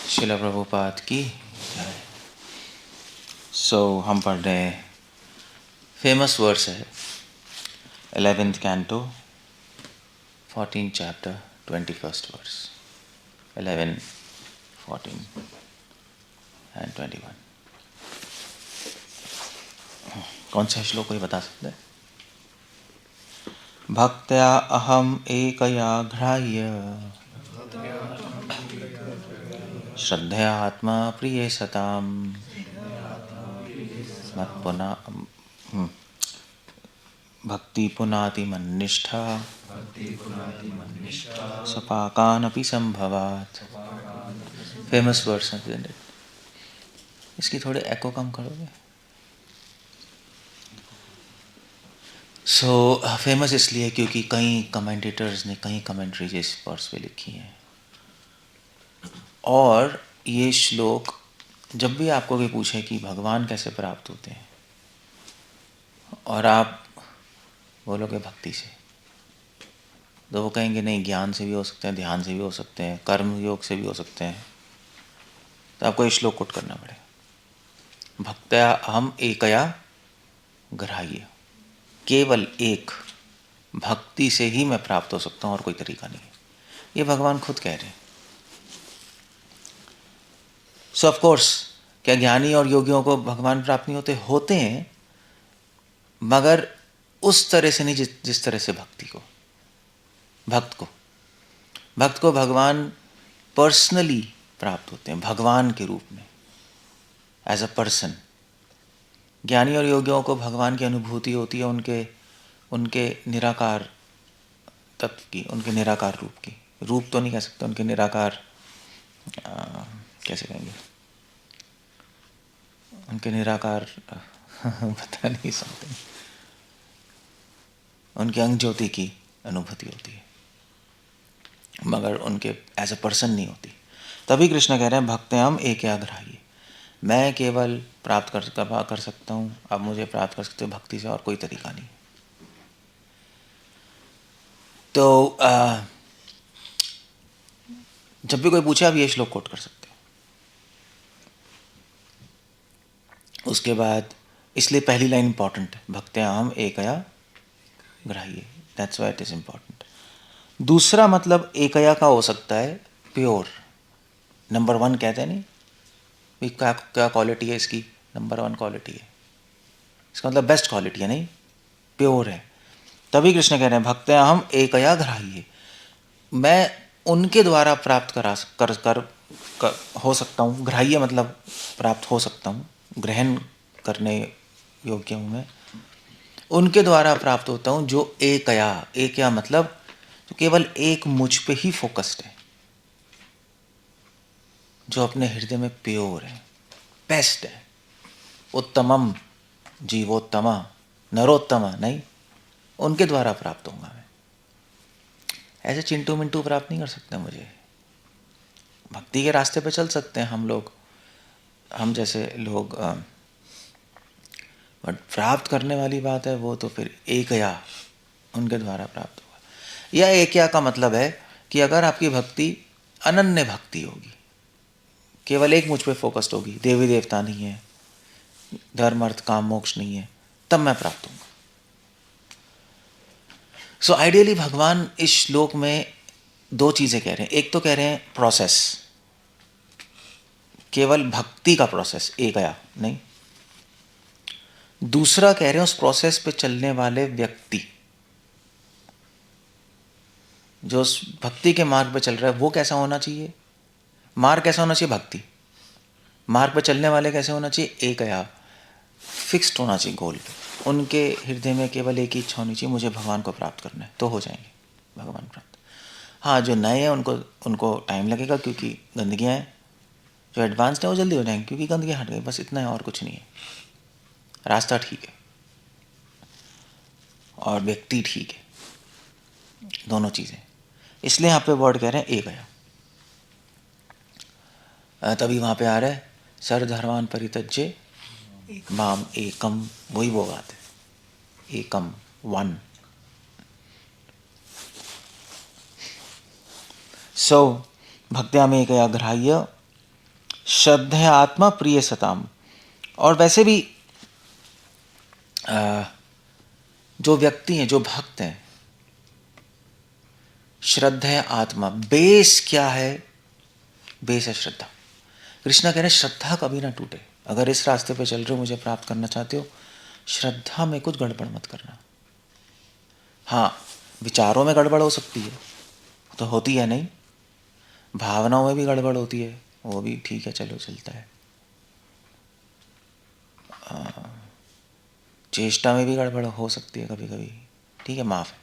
शिला प्रभुपाद की जय। सो हम पढ़ रहे हैं, फेमस वर्स है 11th canto 14th chapter 21st verse 11, 14 and 21। कौन सा श्लोक कोई बता सकते हैं? भक्त्या अहम एकया घ्राह्य श्रद्धयात्मा प्रिये सताम मत्पुना भक्ति पुनाति मन्निष्ठा सपाकानपि संभवात्। फेमस वर्ड्स हैं। इसकी थोड़े एको कम करोगे? फेमस इसलिए क्योंकि कई कमेंटेटर्स ने कई कमेंट्रीज इस वर्स पे लिखी हैं। और ये श्लोक जब भी आपको कोई पूछे कि भगवान कैसे प्राप्त होते हैं और आप बोलोगे भक्ति से, तो वो कहेंगे नहीं, ज्ञान से भी हो सकते हैं, ध्यान से भी हो सकते हैं, कर्म योग से भी हो सकते हैं। तो आपको ये श्लोक कोट करना पड़ेगा। भक्त्या अहम एकया ग्राह्य, केवल एक भक्ति से ही मैं प्राप्त हो सकता हूँ और कोई तरीका नहीं है। ये भगवान खुद कह रहे हैं। सो ऑफ कोर्स, क्या ज्ञानी और योगियों को भगवान प्राप्त नहीं होते हैं, मगर उस तरह से नहीं जिस तरह से भक्त को भगवान पर्सनली प्राप्त होते हैं, भगवान के रूप में, एज अ पर्सन। ज्ञानी और योगियों को भगवान की अनुभूति होती है उनके निराकार तत्व की, उनके निराकार रूप की। रूप तो नहीं कह सकते, उनके निराकार कैसे कहेंगे, उनके निराकार पता नहीं सकते, उनके अंग ज्योति की अनुभूति होती है, मगर उनके एज अ पर्सन नहीं होती। तभी कृष्ण कह रहे हैं भक्त्याम एकया ग्राह्य, मैं केवल प्राप्त कर सकता हूँ, अब मुझे प्राप्त कर सकते हो भक्ति से और कोई तरीका नहीं। तो जब भी कोई पूछे आप ये श्लोक कोट कर सकते हो। उसके बाद इसलिए पहली लाइन इंपॉर्टेंट है, भक्त्याम एकया ग्राह्य, that's why it is important. दूसरा मतलब एकया का हो सकता है प्योर, नंबर 1 कहते हैं नहीं, क्या क्वालिटी है इसकी, नंबर 1 क्वालिटी है, इसका मतलब बेस्ट क्वालिटी है, नहीं प्योर है। तभी कृष्ण कह रहे हैं भक्त्या हम एकया ग्राह्य, मैं उनके द्वारा प्राप्त कर हो सकता हूँ। ग्राह्य मतलब प्राप्त हो सकता हूँ, ग्रहण करने योग्य हूँ मैं, उनके द्वारा प्राप्त होता हूँ जो एकया मतलब जो केवल एक मुझ पे ही फोकस्ड है, जो अपने हृदय में प्योर है, बेस्ट है, उत्तमम जीवोत्तमा नरोत्तमा नहीं, उनके द्वारा प्राप्त होऊंगा मैं। ऐसे चिंटू मिंटू प्राप्त नहीं कर सकते मुझे। भक्ति के रास्ते पे चल सकते हैं हम लोग, हम जैसे लोग, बट प्राप्त करने वाली बात है वो तो फिर एकया, उनके द्वारा प्राप्त होगा। यह एकया का मतलब है कि अगर आपकी भक्ति अनन्य भक्ति होगी, केवल एक मुझ पे फोकस्ड होगी, देवी देवता नहीं है, धर्म अर्थ काम मोक्ष नहीं है, तब मैं प्राप्त हूँगा। सो आइडियली भगवान इस श्लोक में 2 चीज़ें कह रहे हैं। एक तो कह रहे हैं प्रोसेस, केवल भक्ति का प्रोसेस एकया नहीं। दूसरा कह रहे हैं उस प्रोसेस पे चलने वाले व्यक्ति, जो उस भक्ति के मार्ग पे चल रहा है वो कैसा होना चाहिए, मार्ग कैसा होना चाहिए, भक्ति मार्ग पे चलने वाले कैसे होना चाहिए, एकया, फिक्स्ड होना चाहिए गोल पे। उनके हृदय में केवल एक ही इच्छा होनी चाहिए, मुझे भगवान को प्राप्त करना है, तो हो जाएंगे भगवान प्राप्त। हाँ, जो नए हैं उनको टाइम लगेगा क्योंकि गंदगियाँ हैं, जो एडवांस्ड है वो जल्दी हो जाएंगे क्योंकि गंदगियाँ हट गई, बस इतना है और कुछ नहीं है। रास्ता ठीक है और व्यक्ति ठीक है, दोनों चीज़ें। इसलिए यहाँ पे वर्ड कह रहे हैं एकया। तभी वहाँ पे आ रहा है सर्वधर्मान् परित्यज्य माम एकम, वही वो बात है, एकम 1। सो भक्त्याम एकया ग्राह्य श्रद्धया आत्मा प्रिय सताम। और वैसे भी जो व्यक्ति हैं, जो भक्त हैं, श्रद्धया आत्मा, बेस क्या है? बेस है श्रद्धा। कृष्णा कह रहे हैं श्रद्धा कभी ना टूटे। अगर इस रास्ते पे चल रहे हो, मुझे प्राप्त करना चाहते हो, श्रद्धा में कुछ गड़बड़ मत करना। हाँ, विचारों में गड़बड़ हो सकती है, तो होती है, नहीं, भावनाओं में भी गड़बड़ होती है, वो भी ठीक है, चलो चलता है। चेष्टा में भी गड़बड़ हो सकती है कभी कभी, ठीक है, माफ है।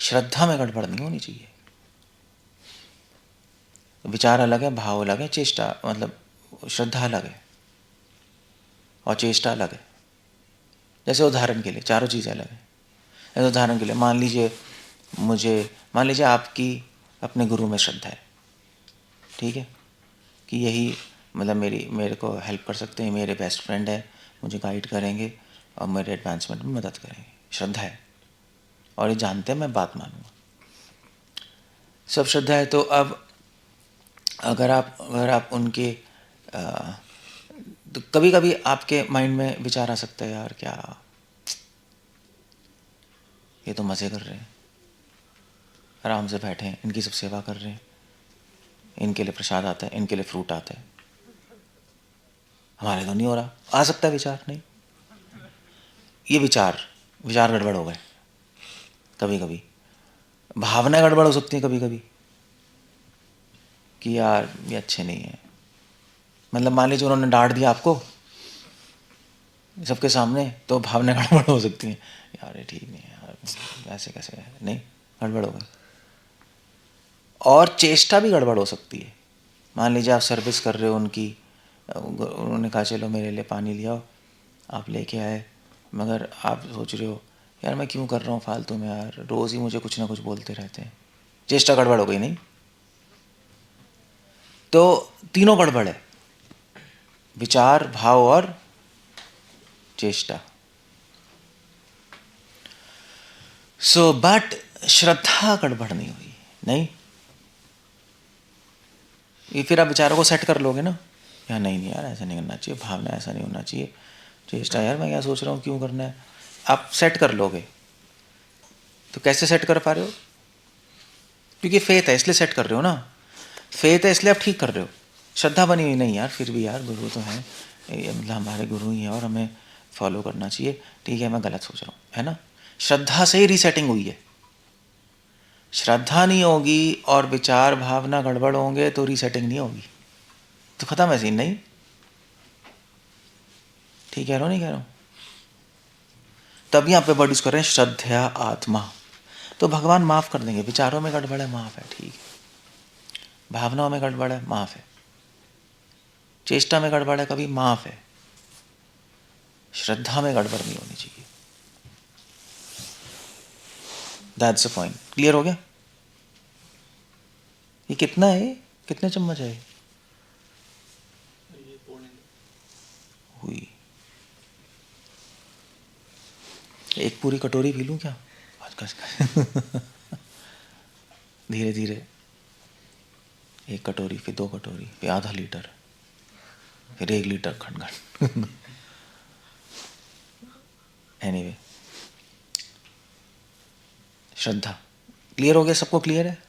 श्रद्धा में गड़बड़ नहीं होनी चाहिए। विचार अलग है, भाव अलग है, चेष्टा मतलब श्रद्धा अलग है और चेष्टा अलग है। जैसे उदाहरण के लिए चारों चीज़ें अलग हैं। जैसे उदाहरण के लिए मान लीजिए आपकी अपने गुरु में श्रद्धा है, ठीक है, कि यही मतलब मेरे को हेल्प कर सकते हैं, मेरे बेस्ट फ्रेंड है, मुझे गाइड करेंगे और मेरे एडवांसमेंट में मदद करेंगे, श्रद्धा है, और ये जानते हैं मैं बात मानूंगा, सब श्रद्धा है। तो अब अगर आप उनके तो कभी कभी आपके माइंड में विचार आ सकता है, यार क्या ये तो मज़े कर रहे हैं, आराम से बैठे हैं, इनकी सब सेवा कर रहे हैं, इनके लिए प्रसाद आता है, इनके लिए फ्रूट आता है, हमारे तो नहीं हो रहा। आ सकता है विचार, नहीं, ये विचार गड़बड़ हो गए। कभी कभी भावनाएं गड़बड़ हो सकती हैं कभी कभी, कि यार ये अच्छे नहीं है। मतलब मान लीजिए उन्होंने डांट दिया आपको सबके सामने, तो भावनाएं गड़बड़ हो सकती हैं, यार ये ठीक नहीं है, यार ऐसे कैसे है, नहीं, गड़बड़ हो गई। और चेष्टा भी गड़बड़ हो सकती है। मान लीजिए आप सर्विस कर रहे हो उनकी, उन्होंने कहा चलो मेरे लिए पानी ले आओ, आप लेके आए, मगर आप सोच रहे हो यार मैं क्यों कर रहा हूँ फालतू में, यार रोज़ ही मुझे कुछ ना कुछ बोलते रहते हैं। चेष्टा गड़बड़ हो गई, नहीं, तो तीनों गड़बड़ है, विचार, भाव और चेष्टा। सो बट श्रद्धा गड़बड़ नहीं हुई, नहीं, ये फिर आप विचारों को सेट कर लोगे ना, यार नहीं यार ऐसा नहीं करना चाहिए, भावना ऐसा नहीं होना चाहिए, चेष्टा यार मैं क्या सोच रहा हूँ, क्यों करना है, आप सेट कर लोगे। तो कैसे सेट कर पा रहे हो? क्योंकि फेथ है इसलिए सेट कर रहे हो ना, फेथ है इसलिए आप ठीक कर रहे हो। श्रद्धा बनी हुई नहीं यार, फिर भी यार गुरु तो है, मतलब हमारे गुरु ही है और हमें फॉलो करना चाहिए, ठीक है, मैं गलत सोच रहा हूँ, है ना। श्रद्धा से ही रीसेटिंग हुई है। श्रद्धा नहीं होगी और विचार भावना गड़बड़ होंगे तो रीसेटिंग नहीं होगी, तो खत्म है सीन, नहीं, ठीक कह रहा हूँ, नहीं कह रहा हूँ। तब यहाँ पे वर्ड यूज कर रहे हैं श्रद्धा आत्मा, तो भगवान माफ कर देंगे। विचारों में गड़बड़ है, माफ है, ठीक है, भावनाओं में गड़बड़ है, माफ है, चेष्टा में गड़बड़ है, कभी माफ है, श्रद्धा में गड़बड़ नहीं होनी चाहिए। That's the point. क्लियर हो गया? ये कितना है, कितने चम्मच है हुई? एक पूरी कटोरी पी लूं क्या आज? धीरे धीरे, एक कटोरी, फिर 2 कटोरी, फिर आधा लीटर, फिर 1 लीटर, खंड खंड। एनीवे, श्रद्धा क्लियर हो गया, सबको क्लियर है?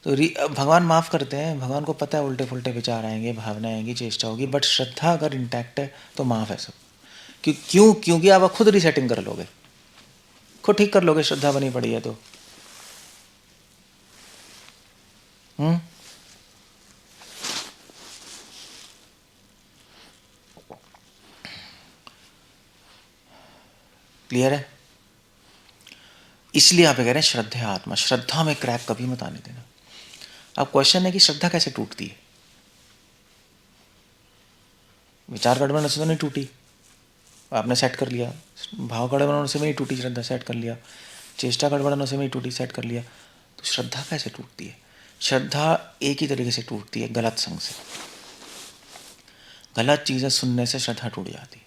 तो भगवान माफ करते हैं, भगवान को पता है उल्टे फुल्टे विचार आएंगे, भावनाएं आएंगी, चेष्टा होगी, बट श्रद्धा अगर इंटैक्ट है तो माफ है सब। क्योंकि आप खुद रीसेटिंग कर लोगे, खुद ठीक कर लोगे, श्रद्धा बनी पड़ी है तो। क्लियर है? इसलिए आप कह रहे हैं श्रद्धा आत्मा, श्रद्धा में क्रैक कभी मत आने देना। अब क्वेश्चन है कि श्रद्धा कैसे टूटती है? विचार गड़बड़ से तो नहीं टूटी, आपने सेट कर लिया, भाव गड़बड़ से नहीं टूटी, श्रद्धा सेट कर लिया, चेष्टा गड़बड़ से नहीं टूटी, सेट कर लिया, तो श्रद्धा कैसे टूटती है? श्रद्धा एक ही तरीके से टूटती है, गलत संग से। गलत चीज़ें सुनने से श्रद्धा टूट जाती है।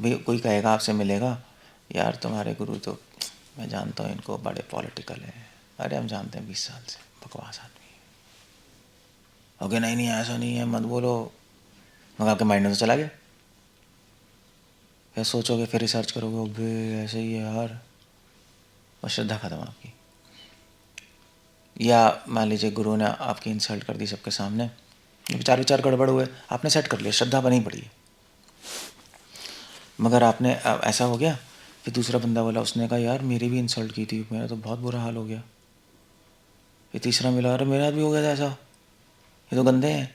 भाई कोई कहेगा, आपसे मिलेगा, यार तुम्हारे गुरु तो मैं जानता हूँ इनको, बड़े पॉलिटिकल हैं, अरे हम जानते हैं 20 साल से, बकवास आदमी है, ओके नहीं नहीं ऐसा नहीं है, मत बोलो, मगर आपके माइंड में तो चला गया। फिर सोचोगे, फिर रिसर्च करोगे, ओबे ऐसे ही है यार, और श्रद्धा खत्म आपकी। या मान लीजिए गुरु ने आपकी इंसल्ट कर दी सबके सामने, विचार विचार गड़बड़ हुए, आपने सेट कर लिया, श्रद्धा बनी पड़ी है, मगर आपने ऐसा हो गया। फिर दूसरा बंदा बोला, उसने कहा यार मेरी भी इंसल्ट की थी, मेरा तो बहुत बुरा हाल हो गया। फिर तीसरा मिला, अरे मेरे साथ भी हो गया था ऐसा, ये तो गंदे हैं।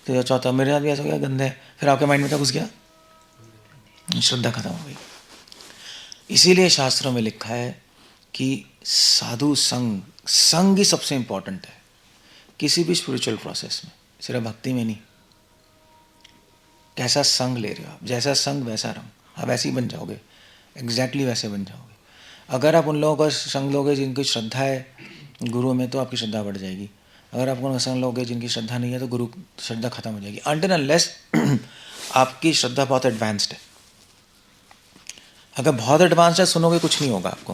फिर चौथा, मेरे साथ भी ऐसा हो गया, गंदे हैं। फिर आपके माइंड में क्या घुस गया? श्रद्धा खत्म हो गई। इसीलिए शास्त्रों में लिखा है कि साधु संग, संग ही सबसे इंपॉर्टेंट है किसी भी स्पिरिचुअल प्रोसेस में, सिर्फ भक्ति में नहीं। कैसा संग ले रहे हो आप, जैसा संग वैसा रंग, आप वैसे ही बन जाओगे, एग्जैक्टली वैसे बन जाओगे। अगर आप उन लोगों का संग लोगे जिनकी श्रद्धा है गुरु में, तो आपकी श्रद्धा बढ़ जाएगी। अगर आप उनका संग लोगे जिनकी श्रद्धा नहीं है, तो गुरु श्रद्धा खत्म हो जाएगी, अनटिल अनलेस आपकी श्रद्धा बहुत एडवांस्ड है। अगर बहुत एडवांस्ड है, सुनोगे कुछ नहीं होगा आपको,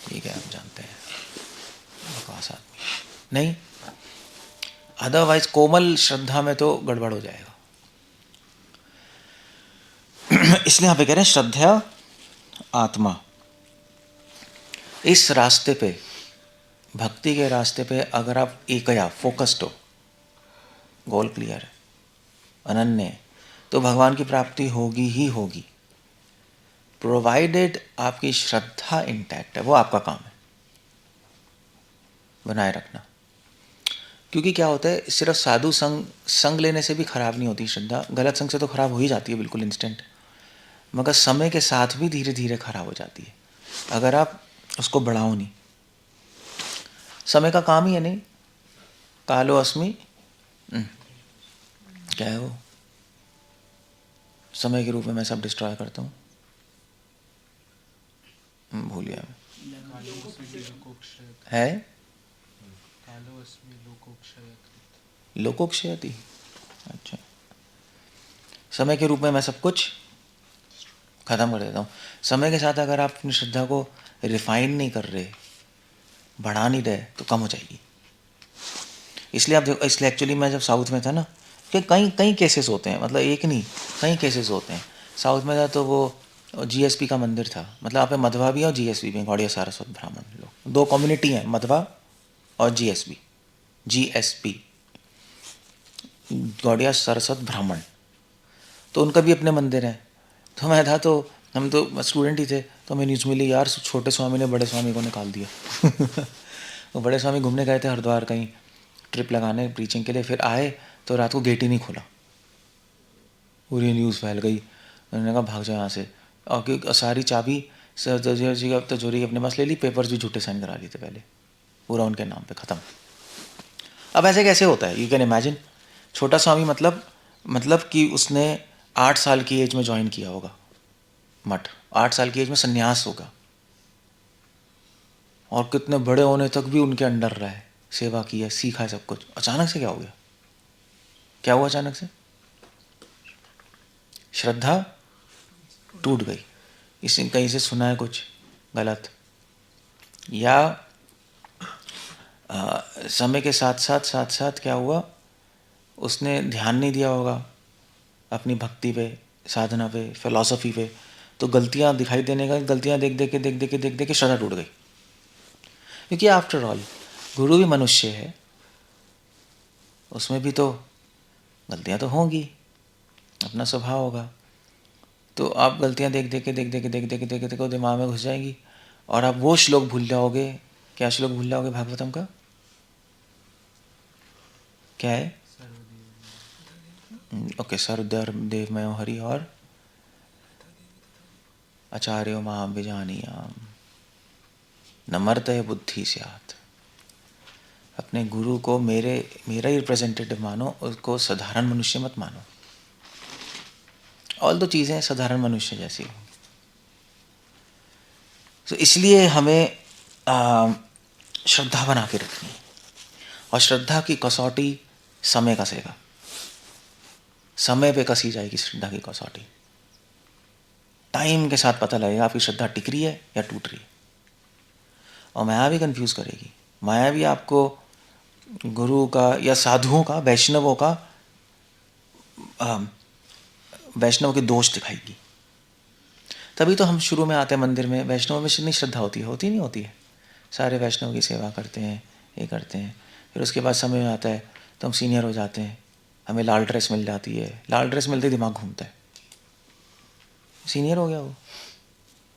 ठीक है आप जानते हैं, बकवास आदमी नहीं। अदरवाइज कोमल श्रद्धा में तो गड़बड़ हो जाएगा। इसलिए यहाँ पे कह रहे हैं श्रद्धा आत्मा। इस रास्ते पे, भक्ति के रास्ते पे अगर आप एकया फोकस्ड हो, गोल क्लियर है, अनन्य है, तो भगवान की प्राप्ति होगी ही होगी, प्रोवाइडेड आपकी श्रद्धा इंटैक्ट है। वो आपका काम है बनाए रखना। क्योंकि क्या होता है, सिर्फ साधु संग लेने से भी खराब नहीं होती श्रद्धा, गलत संग से तो खराब हो ही जाती है बिल्कुल इंस्टेंट, मगर समय के साथ भी धीरे धीरे खराब हो जाती है अगर आप उसको बढ़ाओ नहीं। समय का काम ही है नहीं, कालो अस्मि, क्या है वो, समय के रूप में मैं सब डिस्ट्रॉय करता हूँ, भूल गया है, लोकोक्षयति। अच्छा, समय के रूप में मैं सब कुछ खत्म कर देता हूँ। समय के साथ अगर आप अपनी श्रद्धा को रिफाइन नहीं कर रहे, बढ़ा नहीं रहे, तो कम हो जाएगी। इसलिए आप देखो, इसलिए एक्चुअली मैं जब साउथ में था ना, कि कई कई केसेस होते हैं, मतलब एक नहीं कई केसेस होते हैं। साउथ में था तो वो जीएसपी का मंदिर था, मतलब आप मध्वा भी और जीएसपी भी, गौड़िया सारस्वत ब्राह्मण लोग, दो कम्युनिटी हैं, मध्वा और जीएसपी, जीएसपी गौड़िया सारस्वत ब्राह्मण, तो उनका भी अपने मंदिर है। तो मैं था, तो हम तो स्टूडेंट ही थे, तो हमें न्यूज़ मिली यार छोटे स्वामी ने बड़े स्वामी को निकाल दिया। वो बड़े स्वामी घूमने गए थे हरिद्वार कहीं ट्रिप लगाने प्रीचिंग के लिए, फिर आए तो रात को गेट ही नहीं खोला, पूरी न्यूज़ फैल गई। उन्होंने कहा भाग जाओ यहाँ से, और क्योंकि सारी चाबी तिजोरी अपने पास ले ली, पेपर्स भी झूठे साइन करा लिए थे पहले, पूरा उनके नाम पे ख़त्म। अब ऐसे कैसे होता है, यू कैन इमेजिन। छोटा स्वामी मतलब कि उसने 8 साल की एज में ज्वाइन किया होगा मठ, 8 साल की एज में संन्यास होगा, और कितने बड़े होने तक भी उनके अंडर रहा है, सेवा की है, सीखा है सब कुछ। अचानक से क्या हो गया, क्या हुआ अचानक से? श्रद्धा टूट गई। इसे कहीं से सुना है कुछ गलत, या समय के साथ साथ क्या हुआ, उसने ध्यान नहीं दिया होगा अपनी भक्ति पे, साधना पे, फिलॉसफी पे, तो गलतियां दिखाई देने का, गलतियां देख के श्रद्धा टूट गई। क्योंकि आफ्टर ऑल गुरु भी मनुष्य है, उसमें भी तो गलतियां तो होंगी, अपना स्वभाव होगा, तो आप गलतियां देख के दिमाग में घुस जाएंगी, और आप वो श्लोक भूल जाओगे। क्या श्लोक भूल जाओगे भागवतम का? क्या है? ओके, सर्वदेवमयो हरि और आचार्यो मां विजानीयाम नमर्तय बुद्धि स्यात्। अपने गुरु को मेरा ही रिप्रेजेंटेटिव मानो, उसको साधारण मनुष्य मत मानो। ऑल दो चीज़ें साधारण मनुष्य जैसी होंगी। तो इसलिए हमें श्रद्धा बना के रखनी है, और श्रद्धा की कसौटी समय कसेगा, समय पे कसी जाएगी श्रद्धा की कसौटी। टाइम के साथ पता लगेगा आपकी श्रद्धा टिक रही है या टूट रही है। और माया भी कंफ्यूज करेगी, माया भी आपको गुरु का या साधुओं का, वैष्णवों का, वैष्णव के दोष दिखाएगी। तभी तो हम शुरू में आते हैं मंदिर में, वैष्णव में इतनी श्रद्धा होती है, होती नहीं होती है, सारे वैष्णव की सेवा करते हैं, ये करते हैं। फिर उसके बाद समय में आता है तो हम सीनियर हो जाते हैं, हमें लाल ड्रेस मिल जाती है, लाल ड्रेस मिलते दिमाग घूमता है, सीनियर हो गया वो,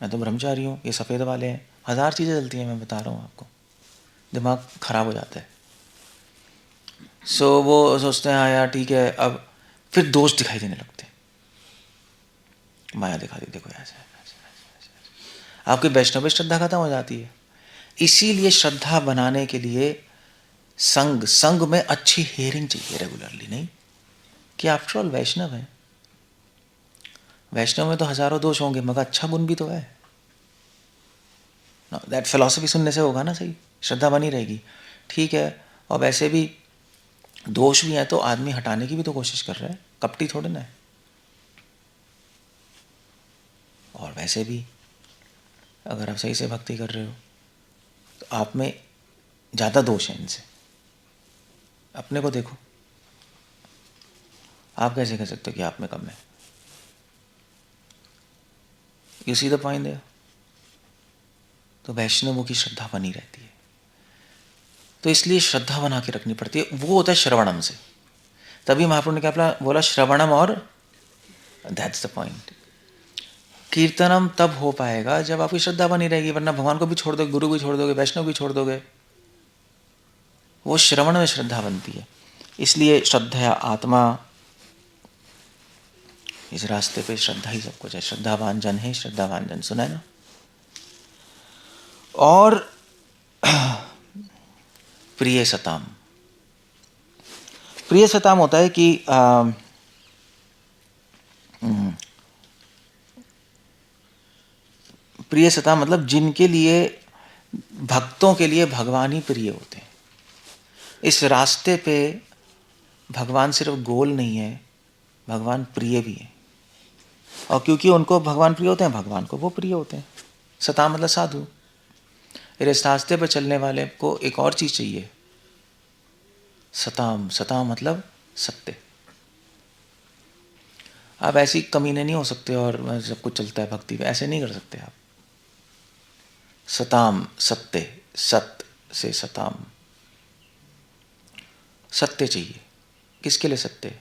मैं तो ब्रह्मचारी हूँ, ये सफ़ेद वाले हैं, 1000 चीज़ें चलती हैं, मैं बता रहा हूँ आपको, दिमाग ख़राब हो जाता है। सो वो सोचते हैं हाँ यार ठीक है, अब फिर दोष दिखाई देने लगते हैं, माया दिखा दी, देखो ऐसे आपकी वैष्णव श्रद्धा खत्म हो जाती है। इसीलिए श्रद्धा बनाने के लिए संग में अच्छी हेयरिंग चाहिए रेगुलरली, नहीं कि आफ्टर ऑल वैष्णव है, वैष्णव में तो हजारों दोष होंगे मगर अच्छा गुण भी तो है, दैट फिलॉसफी सुनने से होगा ना, सही श्रद्धा बनी रहेगी, ठीक है। और वैसे भी दोष भी है तो आदमी हटाने की भी तो कोशिश कर रहा है, कपटी थोड़े ना है। और वैसे भी अगर आप सही से भक्ति कर रहे हो तो आप में ज़्यादा दोष है इनसे, अपने को देखो, आप कैसे कह सकते हो कि आप में कम है? You see the point there. तो वैष्णवों की श्रद्धा बनी रहती है, तो इसलिए श्रद्धा बना के रखनी पड़ती है, वो होता है श्रवणम से। तभी महाप्रभु ने क्या बोला, श्रवणम, और दैट्स द पॉइंट। कीर्तनम तब हो पाएगा जब आपकी श्रद्धा बनी रहेगी, वरना भगवान को भी छोड़ दोगे, गुरु भी छोड़ दोगे, वैष्णव भी छोड़ दोगे, वो श्रवण में श्रद्धा बनती है। इसलिए श्रद्धा आत्मा, इस रास्ते पे श्रद्धा ही सब कुछ है, श्रद्धावान जन है, श्रद्धावान जन, सुना है ना। और प्रिय सताम, प्रिय सताम होता है कि प्रिय सताम मतलब जिनके लिए, भक्तों के लिए भगवान ही प्रिय होते हैं। इस रास्ते पे भगवान सिर्फ गोल नहीं है, भगवान प्रिय भी है, और क्योंकि उनको भगवान प्रिय होते हैं, भगवान को वो प्रिय होते हैं। सताम मतलब साधु। इस रास्ते पर चलने वाले को एक और चीज़ चाहिए, सताम, सताम मतलब सत्य। आप ऐसी कमीने नहीं हो सकते और सब कुछ चलता है भक्ति में, ऐसे नहीं कर सकते आप। सताम सत्य, सत्य से सताम, सत्य चाहिए। किसके लिए सत्य?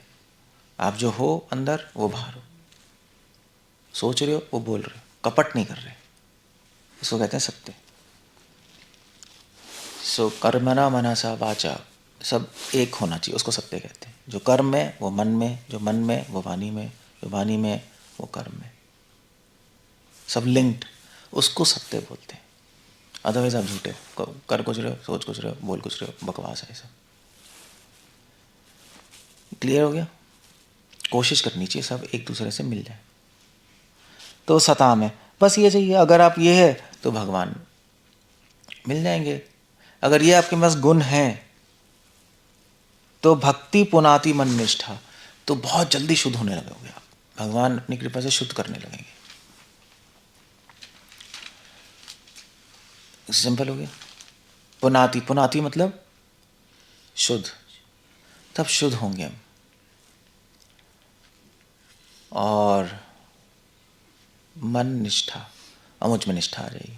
आप जो हो अंदर वो बाहर हो, सोच रहे हो वो बोल रहे हो, कपट नहीं कर रहे, इसको कहते हैं सत्य। सो कर्मणा मनसा वाचा, सब एक होना चाहिए, उसको सत्य कहते हैं। जो कर्म में वो मन में, जो मन में वो वाणी में, जो वाणी में वो कर्म में, सब लिंक्ड, उसको सत्य बोलते हैं। अदरवाइज आप झूठे, कर कुछ रहे हो, सोच कुछ रहे हो, बोल कुछ रहे हो, बकवास है सब। क्लियर हो गया? कोशिश करनी चाहिए सब एक दूसरे से मिल जाए, तो सताम है, बस ये चाहिए। अगर आप ये है तो भगवान मिल जाएंगे। अगर ये आपके पास गुण हैं तो भक्ति पुनाति मन निष्ठा, तो बहुत जल्दी शुद्ध होने लगोगे आप, भगवान अपनी कृपा से शुद्ध करने लगेंगे। सिंपल हो गया। पुनाति, पुनाति मतलब शुद्ध, तब शुद्ध होंगे हम। और मन निष्ठा, मुझ में निष्ठा आ जाएगी,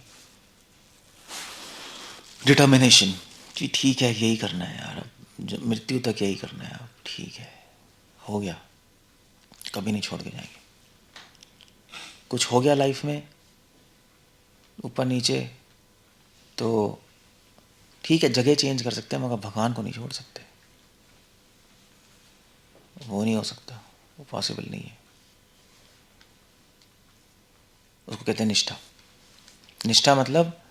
डिटर्मिनेशन कि ठीक है यही करना है यार, अब मृत्यु तक यही करना है, अब ठीक है हो गया, कभी नहीं छोड़ के जाएंगे। कुछ हो गया लाइफ में ऊपर नीचे तो ठीक है, जगह चेंज कर सकते हैं मगर भगवान को नहीं छोड़ सकते, वो नहीं हो सकता, वो पॉसिबल नहीं है। उसको कहते हैं निष्ठा। निष्ठा मतलब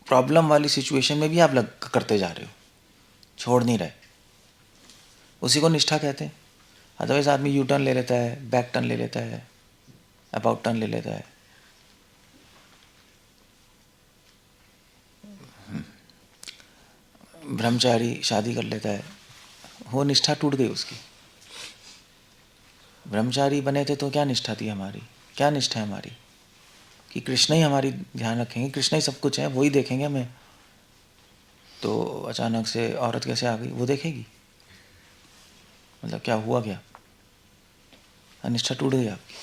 प्रॉब्लम वाली सिचुएशन में भी आप करते जा रहे हो, छोड़ नहीं रहे, उसी को निष्ठा कहते हैं। अदरवाइज आदमी यू टर्न ले लेता है, बैक टर्न ले लेता है, अबाउट टर्न ले लेता है। ब्रह्मचारी शादी कर लेता है, वो निष्ठा टूट गई उसकी। ब्रह्मचारी बने थे तो क्या निष्ठा थी हमारी, क्या निष्ठा है हमारी कि कृष्ण ही हमारी ध्यान रखेंगे, कृष्ण ही सब कुछ है, वही देखेंगे हमें। तो अचानक से औरत कैसे आ गई वो देखेगी? मतलब क्या हुआ क्या? अनिष्ठा टूट गई आपकी,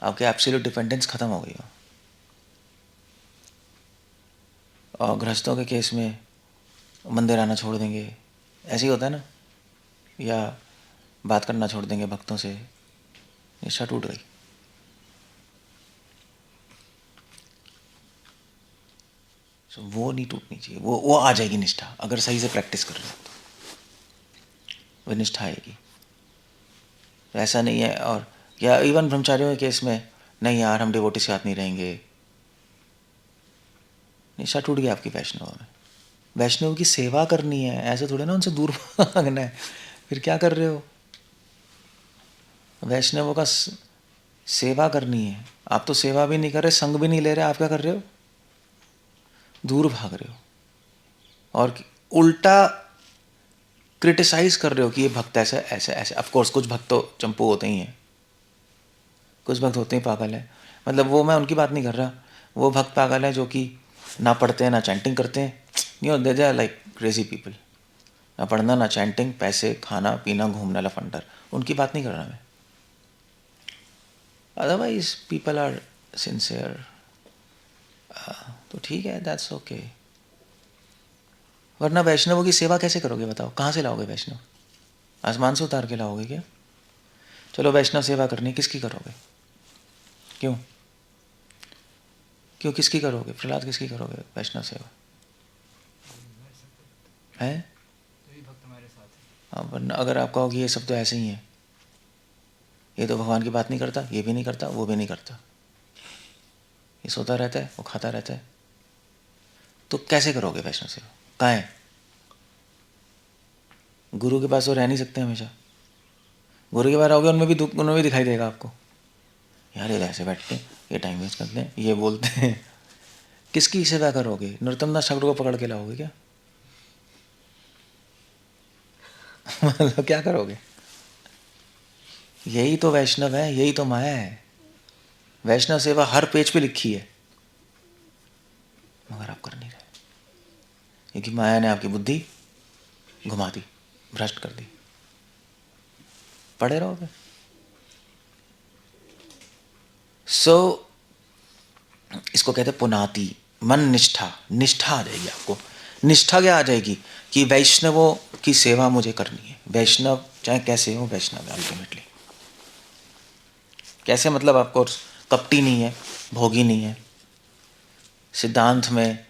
आपके एब्सोल्यूट डिपेंडेंस खत्म हो गई हो। और गृहस्थों के केस में मंदिर आना छोड़ देंगे, ऐसे ही होता है ना, या बात करना छोड़ देंगे भक्तों से, निष्ठा टूट गई। सो वो नहीं टूटनी चाहिए, वो आ जाएगी निष्ठा, अगर सही से प्रैक्टिस कर रहे हो तो वो निष्ठा आएगी। तो ऐसा नहीं है। और या इवन ब्रह्मचारियों के केस में, नहीं यार हम डिवोटी के साथ नहीं रहेंगे, निष्ठा टूट गई आपकी वैष्णव में। वैष्णव की सेवा करनी है, ऐसे थोड़े ना उनसे दूर भागना है। फिर क्या कर रहे हो? वैष्णवों का सेवा करनी है, आप तो सेवा भी नहीं कर रहे, संग भी नहीं ले रहे, आप क्या कर रहे हो? दूर भाग रहे हो और उल्टा क्रिटिसाइज कर रहे हो कि ये भक्त ऐसा ऐसे ऐसे। ऑफ कोर्स कुछ भक्त तो चंपू होते ही हैं, कुछ भक्त होते ही पागल है। मतलब वो, मैं उनकी बात नहीं कर रहा, वो भक्त पागल है जो कि ना पढ़ते हैं ना चैंटिंग करते हैं, you know, they are like crazy people. ना पढ़ना ना चैंटिंग, पैसे, खाना पीना, घूमना, लफंडर, उनकी बात नहीं कर रहा मैं। अदरवाइज पीपल आर सिंसियर, तो ठीक है, दैट्स ओके। वरना वैष्णवों की सेवा कैसे करोगे बताओ? कहाँ से लाओगे वैष्णव? आसमान से उतार के लाओगे क्या? चलो वैष्णव सेवा करनी, किसकी करोगे? क्यों क्यों किसकी करोगे? प्रहलाद किसकी करोगे वैष्णव सेवा? है हाँ, वरना अगर आप कहोगे ये सब तो ऐसे ही हैं, ये तो भगवान की बात नहीं करता, ये भी नहीं करता, वो भी नहीं करता, ये सोता रहता है, वो खाता रहता है, तो कैसे करोगे वैष्णव सेवा? कहाँ है? गुरु के पास वो रह नहीं सकते हमेशा। गुरु के पास रहोगे उनमें भी दिखाई देगा आपको, यार ये ऐसे बैठते हैं, ये टाइम वेस्ट करते हैं, ये बोलते हैं। किसकी सेवा करोगे? नरोत्तम दास ठाकुर को पकड़ के लाओगे क्या? मतलब क्या करोगे? यही तो वैष्णव है, यही तो माया है। वैष्णव सेवा हर पेज पे लिखी है, मगर आप कर नहीं रहे, क्योंकि माया ने आपकी बुद्धि घुमा दी, भ्रष्ट कर दी, पड़े रहोगे। इसको कहते हैं पुनाति, मन निष्ठा। निष्ठा आ जाएगी आपको। निष्ठा क्या आ जाएगी? कि वैष्णवों की सेवा मुझे करनी है। वैष्णव चाहे कैसे हो, वैष्णव है अल्टीमेटली। कैसे मतलब? आपको कपटी नहीं है, भोगी नहीं है, सिद्धांत में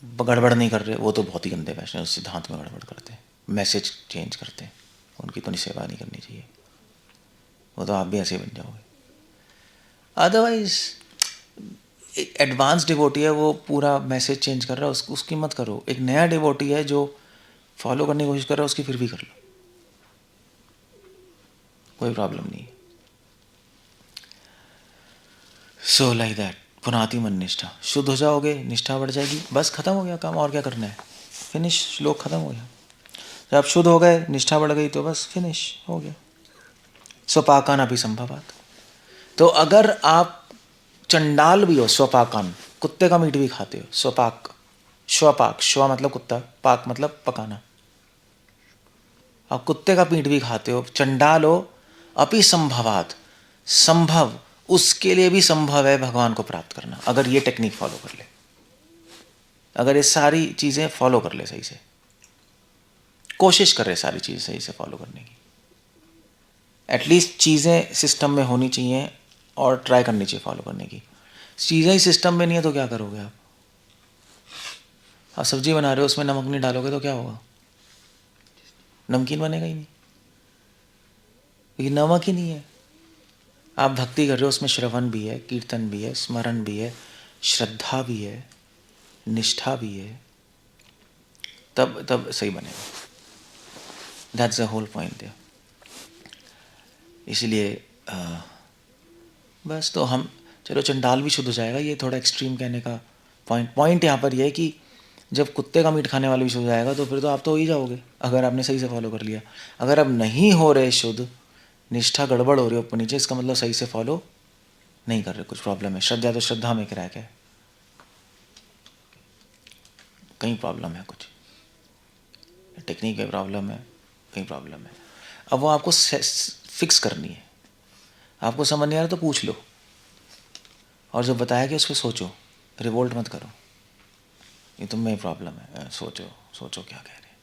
गड़बड़ नहीं कर रहे, वो तो बहुत ही गंदे वैष्णव, सिद्धांत में गड़बड़ करते हैं, मैसेज चेंज करते हैं, उनकी तो नहीं सेवा नहीं करनी चाहिए, वो तो आप भी ऐसे बन जाओगे। अदरवाइज एक एडवांस डिवोटी है, वो पूरा मैसेज चेंज कर रहा है, उसकी मत करो। एक नया डिवोटी है जो फॉलो करने की कोशिश कर रहा है, उसकी फिर भी कर लो, कोई प्रॉब्लम नहीं है। सो लाइक दैट, पुनाति मन निष्ठा। शुद्ध हो जाओगे, निष्ठा बढ़ जाएगी, बस खत्म हो गया काम, और क्या करना है? फिनिश, श्लोक खत्म हो गया। जब आप शुद्ध हो गए, निष्ठा बढ़ गई, तो बस फिनिश हो गया। स्वपाकान अभी संभवात। तो अगर आप चंडाल भी हो, स्वपाकान, कुत्ते का मीट भी खाते हो, स्वपाक, स्वपाक, स्व मतलब कुत्ता, पाक मतलब पकाना, आप कुत्ते का मीट भी खाते हो, चंडाल हो, अपि संभवात, संभव, उसके लिए भी संभव है भगवान को प्राप्त करना, अगर ये टेक्निक फॉलो कर ले, अगर ये सारी चीज़ें फॉलो कर ले, सही से कोशिश कर रहे सारी चीज़ें सही से फॉलो करने की। एटलीस्ट चीज़ें सिस्टम में होनी चाहिए और ट्राई करनी चाहिए फॉलो करने की। चीज़ें ही सिस्टम में नहीं है तो क्या करोगे आप? आप सब्जी बना रहे हो, उसमें नमक नहीं डालोगे तो क्या होगा? नमकीन बनेगा ही नहीं, क्योंकि नमक ही नहीं है। आप भक्ति कर रहे हो, उसमें श्रवण भी है, कीर्तन भी है, स्मरण भी है, श्रद्धा भी है, निष्ठा भी है, तब तब सही बनेगा। दैट्स द होल पॉइंट है। इसलिए बस, तो हम चलो चंडाल भी शुद्ध हो जाएगा, ये थोड़ा एक्सट्रीम कहने का पॉइंट यहाँ पर यह है कि जब कुत्ते का मीट खाने वाला भी शुद्ध हो जाएगा तो फिर तो आप तो हो ही जाओगे, अगर आपने सही से फॉलो कर लिया। अगर अब नहीं हो रहे शुद्ध, निष्ठा गड़बड़ हो रही है ऊपर नीचे, इसका मतलब सही से फॉलो नहीं कर रहे, कुछ प्रॉब्लम है। श्रद्धा तो श्रद्धा में क्रैक है, कहीं प्रॉब्लम है, कुछ टेक्निक में प्रॉब्लम है, कहीं प्रॉब्लम है। अब वो आपको फिक्स करनी है। आपको समझ नहीं आ रहा तो पूछ लो, और जो बताया कि उस पर सोचो, रिवोल्ट मत करो, ये तुम में प्रॉब्लम है, सोचो सोचो क्या कह रहे हैं,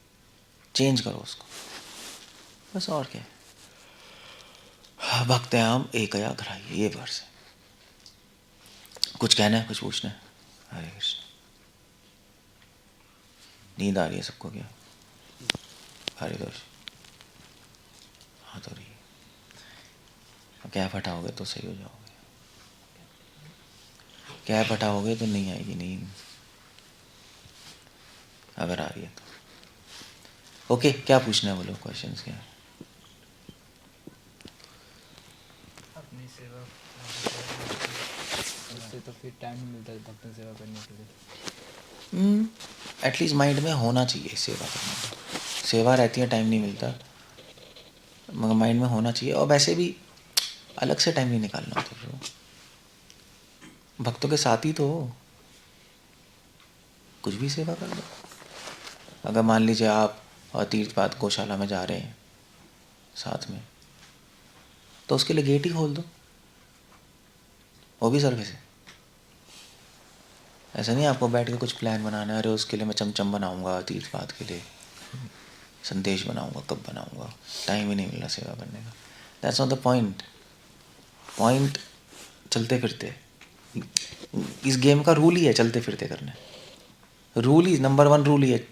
चेंज करो उसको, बस। और क्या, भक्त्याम एकया घ्राह्य, ये वर्ष है। कुछ कहना है, कुछ पूछना है? हरे कृष्ण। नींद आ रही है सबको क्या? हरे दोष हाँ तो रही है, कैप हटाओगे तो सही हो जाओगे, कैप हटाओगे तो नहीं आएगी नींद, अगर आ रही है तो। ओके, क्या पूछना है बोलो, क्वेश्चंस क्या है? अपनी सेवा उससे तो फिर टाइम नहीं मिलता भक्तों सेवा करने के लिए। एटलीस्ट माइंड में होना चाहिए सेवा करने का। सेवा रहती है, टाइम नहीं मिलता, मगर माइंड में होना चाहिए। और वैसे भी अलग से टाइम नहीं निकालना होता ब्रो, भक्तों के साथ ही तो हो, कुछ भी सेवा कर लो। अगर मान लीजिए आप और तीर्थपाद गौशाला में जा रहे हैं साथ में, तो उसके लिए गेट ही खोल दो, वो भी सर्विस है। ऐसा नहीं आपको बैठ के कुछ प्लान बनाना है, अरे उसके लिए मैं चमचम बनाऊंगा, तीर्थपाद के लिए संदेश बनाऊंगा, कब बनाऊंगा, टाइम ही नहीं मिल रहा सेवा करने का। That's not the point. Point चलते फिरते, इस गेम का रूल ही है चलते फिरते करना है। रूल ही नंबर 1 रूल ही है,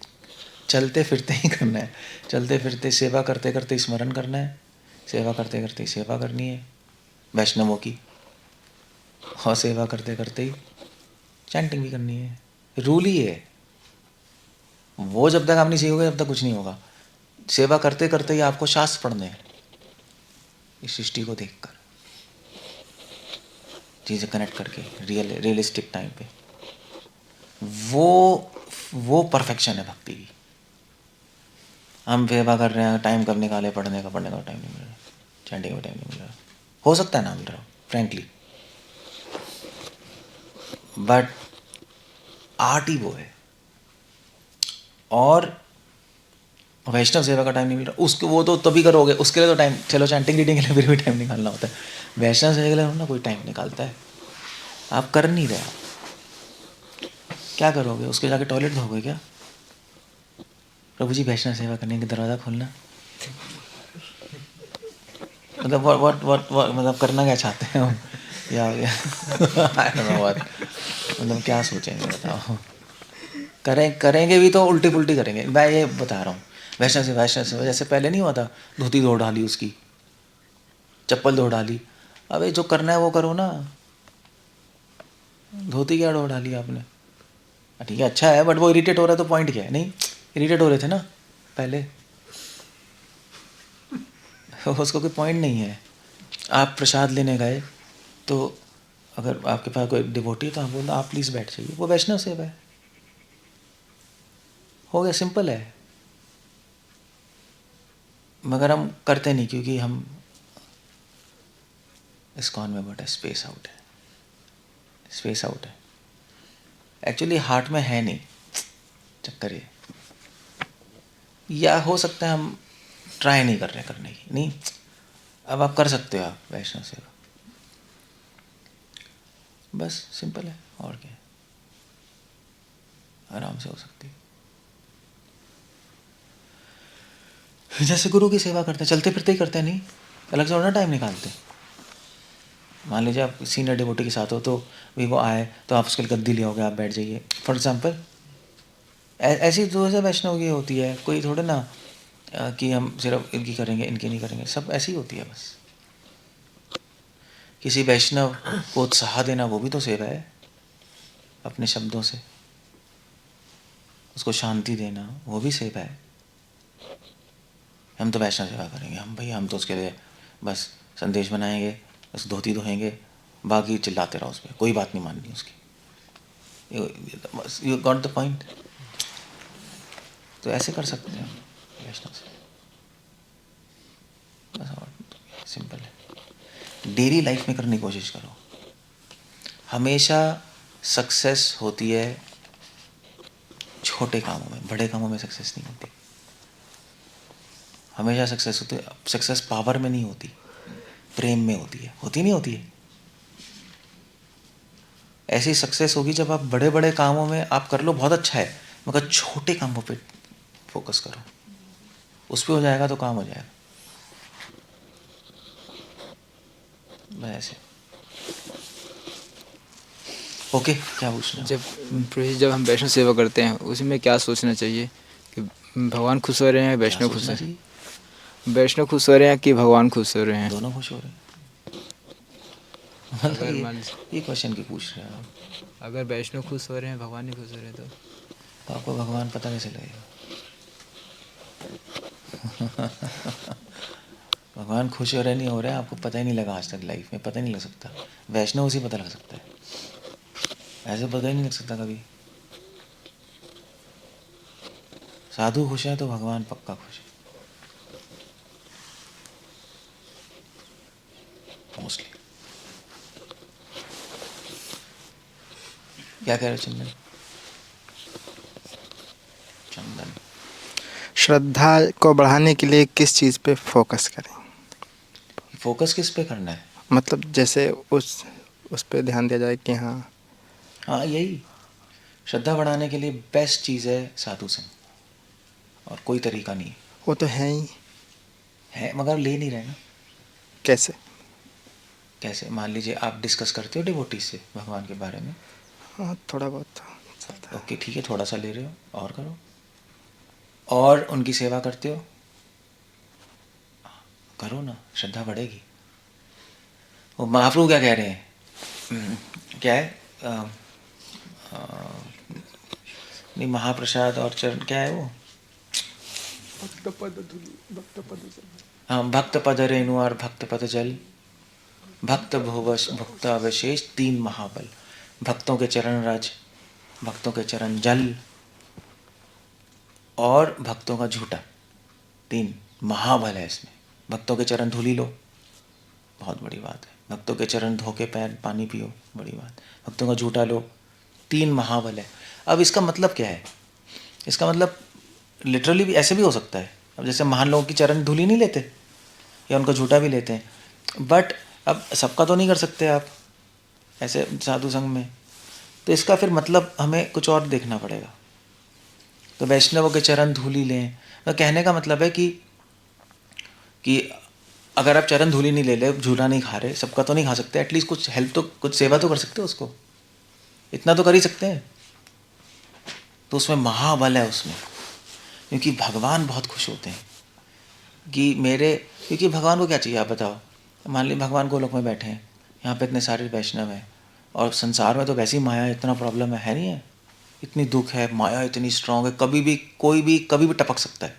चलते फिरते ही करना है। चलते फिरते सेवा करते करते स्मरण करना है, सेवा करते करते सेवा करनी है वैष्णवों की, और सेवा करते करते ही चैंटिंग भी करनी है। रूल ही है वो, जब तक आप नहीं सीखोगे तब तक कुछ नहीं होगा। सेवा करते करते ही आपको शास्त्र पढ़ने हैं, इस सृष्टि को देखकर, चीज़ें कनेक्ट करके, रियलिस्टिक टाइम पे। वो परफेक्शन है भक्ति की। हम सेवा कर रहे हैं, टाइम कब निकाले, पढ़ने का टाइम नहीं मिल रहा, चैंटिंग का टाइम नहीं मिल रहा। हो सकता है ना मिल रहा हो, फ्रेंकली, बट आर्ट ही वो है। और वैष्णव सेवा का टाइम नहीं मिल रहा, उसको वो तो तभी करोगे, उसके लिए तो टाइम, चलो चैंटिंग रीडिंग के लिए फिर भी टाइम निकालना होता है, वैष्णव सेवा के लिए ना कोई टाइम निकालता है। आप कर नहीं रहे, क्या करोगे? उसके जाके टॉयलेट धोगे क्या? प्रभु जी वैष्णव सेवा करने के दरवाज़ा खोलना, मतलब what मतलब करना क्या चाहते हैं हम, या I don't know what, मतलब क्या सोचेंगे बताओ। करेंगे भी तो उल्टी पुल्टी करेंगे। मैं ये बता रहा हूँ, वैष्णव से जैसे पहले नहीं हुआ था, धोती धो डाली उसकी, चप्पल धो डाली। अबे जो करना है वो करो ना, धोती क्या धो डाली आपने? ठीक है अच्छा है, बट वो इरिटेट हो रहा है तो पॉइंट क्या है? नहीं इरिटेट हो रहे थे ना पहले, उसको कोई पॉइंट नहीं है। आप प्रसाद लेने गए तो अगर आपके पास कोई डिवोटी है तो आप बोलना आप प्लीज़ बैठ जाइए, वो वैष्णव सेवा है, हो गया, सिंपल है। मगर हम करते नहीं, क्योंकि हम इस्कॉन में बड़ा स्पेस आउट है, स्पेस आउट है। एक्चुअली हार्ट में है नहीं, चक्कर ये, या हो सकता है हम ट्राई नहीं कर रहे करने की। नहीं, अब आप कर सकते हो, आप वैष्णव सेवा, बस सिंपल है, और क्या है, आराम से हो सकती है। जैसे गुरु की सेवा करते हैं, चलते फिरते ही करते हैं, नहीं अलग से थोड़ा टाइम निकालते। मान लीजिए आप सीनियर डिवोटी के साथ हो, तो भी वो आए तो आप उसके लिए गद्दी ले आओगे, आप बैठ जाइए फॉर एग्जाम्पल। ऐसी तो से वैष्णव की होती है, कोई थोड़े ना कि हम सिर्फ इनकी करेंगे इनकी नहीं करेंगे, सब ऐसी होती है बस। किसी वैष्णव को उत्साह देना वो भी तो सेवा है, अपने शब्दों से उसको शांति देना वो भी सेवा है। हम तो वैष्णव सेवा करेंगे, हम भाई हम तो उसके लिए बस संदेश बनाएंगे, बस धोती धोएंगे, बाकी चिल्लाते रहो उस पर, कोई बात नहीं माननी उसकी। You got the point. तो ऐसे कर सकते हैं वैष्णव से, बस, और सिंपल है। डेली लाइफ में करने की कोशिश करो, हमेशा सक्सेस होती है छोटे कामों में, बड़े कामों में सक्सेस नहीं होती। हमेशा सक्सेस होती है, सक्सेस पावर में नहीं होती, प्रेम में होती है। होती नहीं होती है? ऐसी सक्सेस होगी जब आप बड़े बड़े कामों में आप कर लो, बहुत अच्छा है, मगर छोटे कामों पे फोकस करो, उस पर हो जाएगा तो काम हो जाएगा। ऐसे ओके, क्या पूछना? जब हम वैष्णव सेवा करते हैं उसमें क्या सोचना चाहिए कि भगवान खुश हो रहे हैं, क्या वैष्णव खुश सोचना है, चाहिए? वैष्णव खुश हो रहे हैं कि भगवान खुश हो रहे हैं? दोनों खुश हो रहे हैं। मतलब अगर मान ये क्वेश्चन की पूछ रहे हैं आप? अगर वैष्णव खुश हो रहे हैं, भगवान नहीं खुश हो रहे तो आपको भगवान पता कैसे लगेगा? भगवान खुश हो रहे नहीं हो रहे आपको पता ही नहीं लगा आज तक, लाइफ में पता ही नहीं लग सकता। वैष्णव उसी पता लग सकता है, ऐसे पता ही नहीं लग सकता कभी। साधु खुश है तो भगवान पक्का खुश है, मोस्टली। क्या कह रहे हो चंदन? चंदन, श्रद्धा को बढ़ाने के लिए किस चीज़ पे फोकस करें? फोकस किस पे करना है? मतलब जैसे उस पे ध्यान दिया जाए कि हाँ हाँ, यही श्रद्धा बढ़ाने के लिए बेस्ट चीज़ है साधु संग, और कोई तरीका नहीं है। वो तो है ही। है मगर ले नहीं रहे ना। कैसे? कैसे? मान लीजिए आप डिस्कस करते हो डिवोटी से भगवान के बारे में, हाँ, थोड़ा बहुत तो चलता है। ओके ठीक है, थोड़ा सा ले रहे हो और करो, और उनकी सेवा करते हो, करो ना, श्रद्धा बढ़ेगी। वो महाप्रभु क्या कह रहे हैं? क्या है? नहीं, महाप्रसाद और चरण, क्या है वो? हाँ, भक्त पद रेणु और भक्त पद जल, भक्त भोवश भक्त अवशेष, 3 महाबल। भक्तों के चरण रज, भक्तों के चरण जल, और भक्तों का झूठा, 3 महाबल है इसमें। भक्तों के चरण धूली लो, बहुत बड़ी बात है। भक्तों के चरण धो के पैर पानी पियो, बड़ी बात। भक्तों का झूठा लो, 3 महाबल है। अब इसका मतलब क्या है? इसका मतलब लिटरली भी ऐसे भी हो सकता है। अब जैसे महान लोगों की चरण धूली नहीं लेते या उनका झूठा भी लेते हैं, बट अब सबका तो नहीं कर सकते आप ऐसे साधु संघ में, तो इसका फिर मतलब हमें कुछ और देखना पड़ेगा। तो वैष्णवों के चरण धूली लें, तो कहने का मतलब है कि अगर आप चरण धूली नहीं ले ले, झूला नहीं खा रहे, सबका तो नहीं खा सकते, एटलीस्ट कुछ हेल्प तो, कुछ सेवा तो कर सकते हो उसको, इतना तो कर ही सकते हैं। तो उसमें महाबल है उसमें, क्योंकि भगवान बहुत खुश होते हैं कि क्योंकि भगवान को क्या चाहिए आप बताओ? मान लीजिए भगवान गोलोक में बैठे हैं, यहाँ पे इतने सारे वैष्णव हैं, और संसार में तो वैसी माया इतना प्रॉब्लम है नहीं है, इतनी दुख है, माया इतनी स्ट्रांग है, कभी भी कोई भी कभी भी टपक सकता है।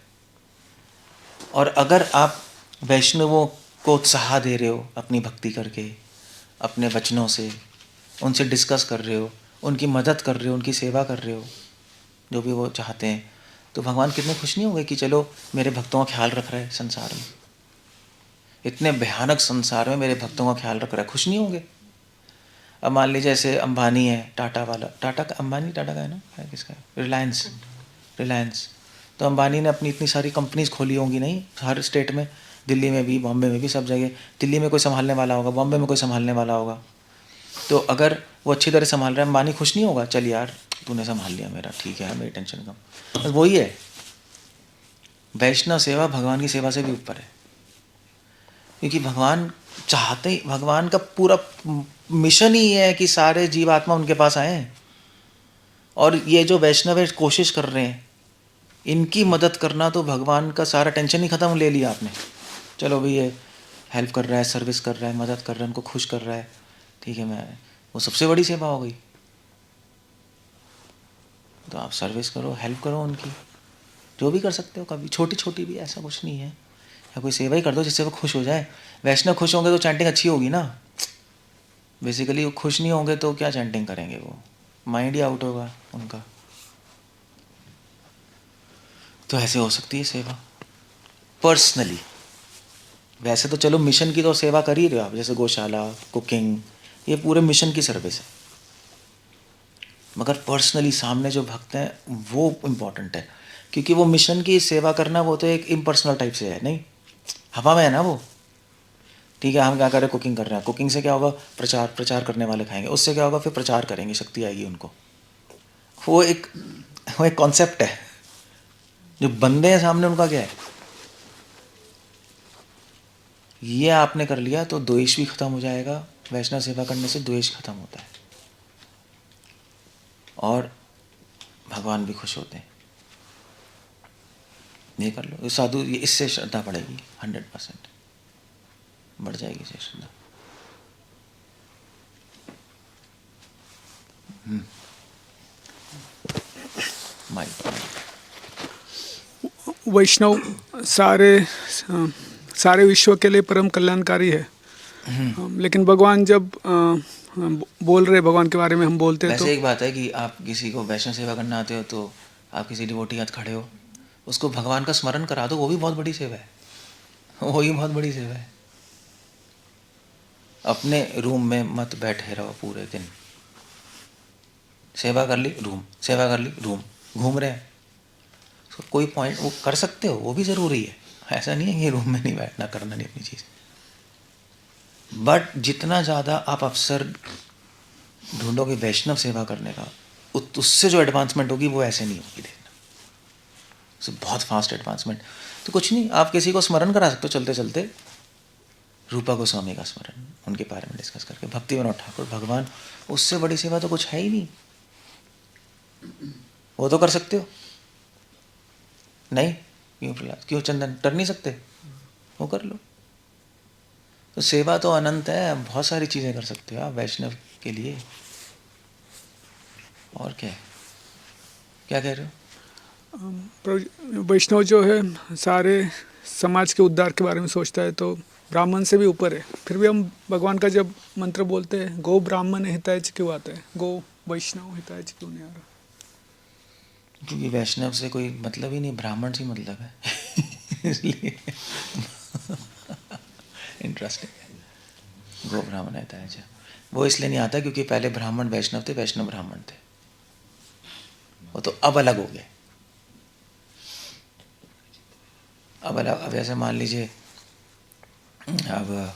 और अगर आप वैष्णवों को उत्साह दे रहे हो अपनी भक्ति करके, अपने वचनों से, उनसे डिस्कस कर रहे हो, उनकी मदद कर रहे हो, उनकी सेवा कर रहे हो, जो भी वो चाहते हैं, तो भगवान कितने खुश नहीं होंगे कि चलो मेरे भक्तों का ख्याल रख रहा है संसार में, इतने भयानक संसार में मेरे भक्तों का ख्याल रख रहा है, खुश नहीं होंगे? अब मान लीजिए जैसे अंबानी है, टाटा वाला, टाटा का, अंबानी टाटा का है ना, है किसका है? रिलायंस। तो अंबानी ने अपनी इतनी सारी कंपनीज खोली होंगी नहीं, हर स्टेट में, दिल्ली में भी, बॉम्बे में भी, सब जगह। दिल्ली में कोई संभालने वाला होगा, बॉम्बे में कोई संभालने वाला होगा, तो अगर वो अच्छी तरह संभाल रहा है, अंबानी खुश नहीं होगा? चल यार तूने संभाल लिया मेरा, ठीक है, मेरी टेंशन कम। बस वही है, वैष्णव सेवा भगवान की सेवा से भी ऊपर है, क्योंकि भगवान चाहते ही, भगवान का पूरा मिशन ही है कि सारे जीवात्मा उनके पास आए, और ये जो वैष्णव है कोशिश कर रहे हैं इनकी मदद करना, तो भगवान का सारा टेंशन ही खत्म ले लिया आपने। चलो भाई, ये हेल्प कर रहा है, सर्विस कर रहा है, मदद कर रहा है, उनको खुश कर रहा है, ठीक है, मैं, वो सबसे बड़ी सेवा हो गई। तो आप सर्विस करो, हेल्प करो उनकी, जो भी कर सकते हो, कभी छोटी छोटी भी, ऐसा कुछ नहीं है, या कोई सेवा ही कर दो जिससे वो खुश हो जाए। वैष्णव खुश होंगे तो चैंटिंग अच्छी होगी ना, बेसिकली वो खुश नहीं होंगे तो क्या चैंटिंग करेंगे, वो माइंड ही आउट होगा उनका। तो ऐसे हो सकती है सेवा पर्सनली। वैसे तो चलो मिशन की तो सेवा कर ही रहे हो आप, जैसे गौशाला, कुकिंग, ये पूरे मिशन की सर्विस है। मगर पर्सनली सामने जो भक्त हैं वो इम्पोर्टेंट है, क्योंकि वो मिशन की सेवा करना वो तो एक इम्पर्सनल टाइप से है, नहीं हवा में है ना वो। ठीक है, हम क्या कर रहे हैं, कुकिंग कर रहे हैं, कुकिंग से क्या होगा, प्रचार प्रचार करने वाले खाएंगे, उससे क्या होगा, फिर प्रचार करेंगे, शक्ति आएगी उनको। वो एक कॉन्सेप्ट है। जो बंदे हैं सामने उनका क्या है, ये आपने कर लिया तो द्वेष भी खत्म हो जाएगा। वैष्णव सेवा करने से द्वेष खत्म होता है और भगवान भी खुश होते हैं। ये कर लो, ये साधु, ये इससे श्रद्धा बढ़ेगी, 100% बढ़ जाएगी इससे श्रद्धा। वैष्णव सारे विश्व के लिए परम कल्याणकारी है। लेकिन भगवान जब बोल रहे भगवान के बारे में हम बोलते हैं तो वैसे एक बात है कि आप किसी को वैष्णव सेवा करना आते हो तो आप किसी डिवोटी के हाथ खड़े हो, उसको भगवान का स्मरण करा दो, वो भी बहुत बड़ी सेवा है, वो ही बहुत बड़ी सेवा है। अपने रूम में मत बैठे रहो पूरे दिन, सेवा कर ली रूम, सेवा कर ली रूम, घूम रहे हैं। तो कोई पॉइंट वो कर सकते हो, वो भी ज़रूरी है, ऐसा नहीं है कि रूम में नहीं बैठना, करना नहीं अपनी चीज़। बट जितना ज़्यादा आप अवसर ढूंढोगे वैष्णव सेवा करने का, उससे जो एडवांसमेंट होगी वो ऐसे नहीं होगी, देखना उससे बहुत फास्ट एडवांसमेंट। तो कुछ नहीं, आप किसी को स्मरण करा सकते हो चलते चलते, रूपा गोस्वामी का स्मरण, उनके बारे में डिस्कस करके, भक्ति विनोद ठाकुर, भगवान, उससे बड़ी सेवा तो कुछ है ही नहीं। वो तो कर सकते हो, नहीं क्यों प्रहलाद, क्यों चंदन, कर नहीं सकते, वो कर लो। तो सेवा तो अनंत है, बहुत सारी चीज़ें कर सकते हो आप वैष्णव के लिए। और क्या है, क्या कह रहे हो? वैष्णव जो है सारे समाज के उद्धार के बारे में सोचता है, तो ब्राह्मण से भी ऊपर है। फिर भी हम भगवान का जब मंत्र बोलते हैं, गो ब्राह्मण हिताय च क्यों आता है, गो वैष्णव हिताय च क्यों नहीं आ रहा? क्योंकि वैष्णव से कोई मतलब ही नहीं, ब्राह्मण से मतलब है इसलिए इंटरेस्टिंग है, गो ब्राह्मण रहता है। अच्छा, वो इसलिए नहीं आता क्योंकि पहले ब्राह्मण वैष्णव थे, वैष्णव ब्राह्मण थे, वो तो अब अलग हो गए। अब अलग, अब ऐसे मान लीजिए, अब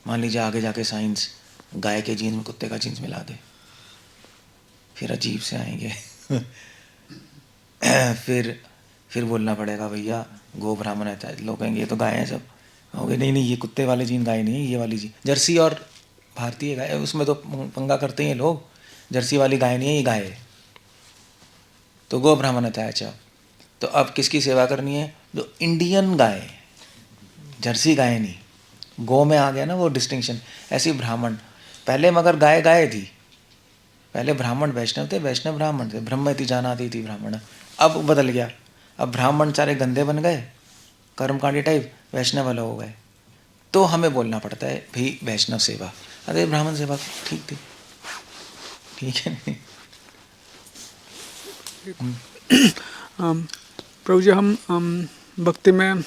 मान लीजिए आगे जाके साइंस गाय के जीन्स में कुत्ते का जीन्स मिला दे, फिर अजीब से आएंगे फिर बोलना पड़ेगा भैया गो ब्राह्मण रहता है, लोग कहेंगे ये तो गाय है सब, होगे नहीं नहीं ये कुत्ते वाले जीन गाय नहीं है, ये वाली जीन जर्सी और भारतीय गाय, उसमें तो पंगा करते हैं लोग, जर्सी वाली गाय नहीं है, ये गाय है, तो गो ब्राह्मण रहता है। अच्छा, तो अब किसकी सेवा करनी है, जो इंडियन गाय है, जर्सी गाय नहीं, गो में आ गया ना वो डिस्टिंक्शन। ऐसी ब्राह्मण, पहले मगर गाय गाय थी, पहले ब्राह्मण वैष्णव थे, वैष्णव ब्राह्मण थे, ब्रह्म इति जानाति थी ब्राह्मण, अब बदल गया, अब ब्राह्मण सारे गंदे बन गए, कर्मकांडी टाइप, वैष्णव अलग हो गए। तो हमें बोलना पड़ता है भाई वैष्णव सेवा, अरे ब्राह्मण सेवा ठीक थी, ठीक है। प्रभु जी, हम भक्ति में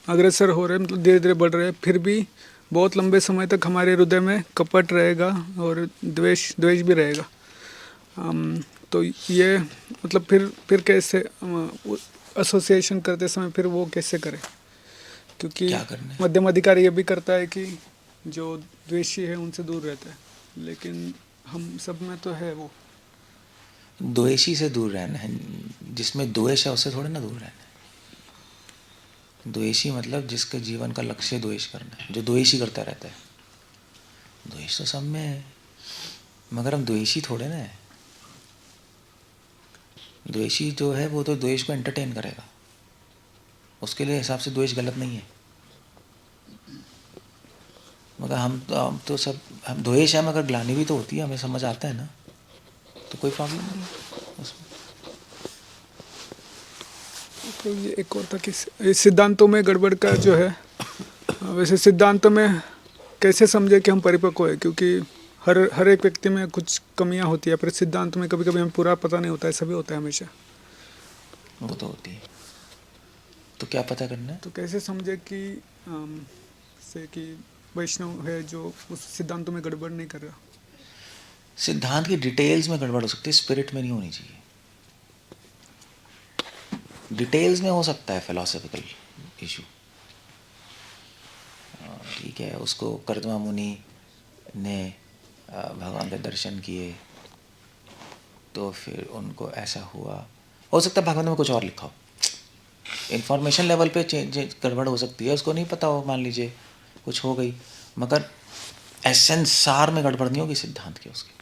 अग्रसर हो रहे हैं, मतलब धीरे धीरे बढ़ रहे हैं, फिर भी बहुत लंबे समय तक हमारे हृदय में कपट रहेगा और द्वेष भी रहेगा। तो ये मतलब फिर कैसे एसोसिएशन करते समय फिर वो कैसे करें? क्योंकि मध्यम अधिकारी ये भी करता है कि जो द्वेषी है उनसे दूर रहता है, लेकिन हम सब में तो है वो द्वेषी से दूर रहना है, जिसमें द्वेष है उससे थोड़ा ना दूर रहना है। द्वेषी मतलब जिसके जीवन का लक्ष्य द्वेष करना है, जो द्वेषी करता रहता है। द्वेष तो सब में है, मगर हम द्वेषी थोड़े ना है। द्वेषी जो है वो तो द्वेष को एंटरटेन करेगा, उसके लिए हिसाब से द्वेष गलत नहीं है। मगर हम तो सब, हम द्वेष है मगर ग्लानि भी तो होती है, हमें समझ आता है ना, तो कोई प्रॉब्लम नहीं है उसमें। तो ये एक और था कि सिद्धांतों में गड़बड़ का जो है, वैसे सिद्धांतों में कैसे समझे कि हम परिपक्व है, क्योंकि हर एक व्यक्ति में कुछ कमियां होती है, पर सिद्धांत में कभी कभी हमें पूरा पता नहीं होता है, सभी होता है हमेशा। वो तो होती है, तो क्या पता करना है? तो कैसे समझे कि से कि वैष्णव है जो उस सिद्धांतों में गड़बड़ नहीं कर रहा? सिद्धांत की डिटेल्स में गड़बड़ हो सकती है, स्पिरिट में नहीं होनी चाहिए। डिटेल्स में हो सकता है फिलोसफिकल इशू, ठीक है। उसको कर्दमा मुनि ने भगवान के दर्शन किए तो फिर उनको ऐसा हुआ, हो सकता है भागवत में कुछ और लिखा हो, इंफॉर्मेशन लेवल पे चेंज गड़बड़ हो सकती है, उसको नहीं पता हो, मान लीजिए कुछ हो गई, मगर एसेंस सार में गड़बड़ नहीं होगी सिद्धांत की उसकी,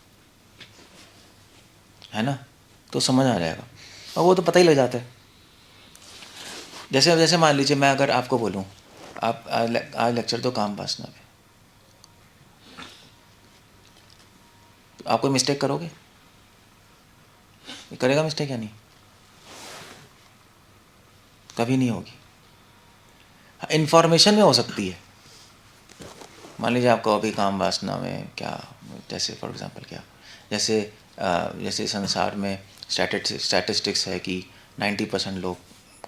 है ना, तो समझ आ जाएगा। और वो तो पता ही लग जाता है। जैसे जैसे मान लीजिए मैं अगर आपको बोलूँ आप आज लेक्चर दो काम वासना पे, तो आप कोई मिस्टेक करोगे? करेगा मिस्टेक या नहीं? कभी नहीं होगी। इंफॉर्मेशन में हो सकती है, मान लीजिए आपको अभी काम वासना में क्या, जैसे फॉर एग्जांपल क्या, जैसे संसार में स्टैटिस्टिक्स है कि 90% लोग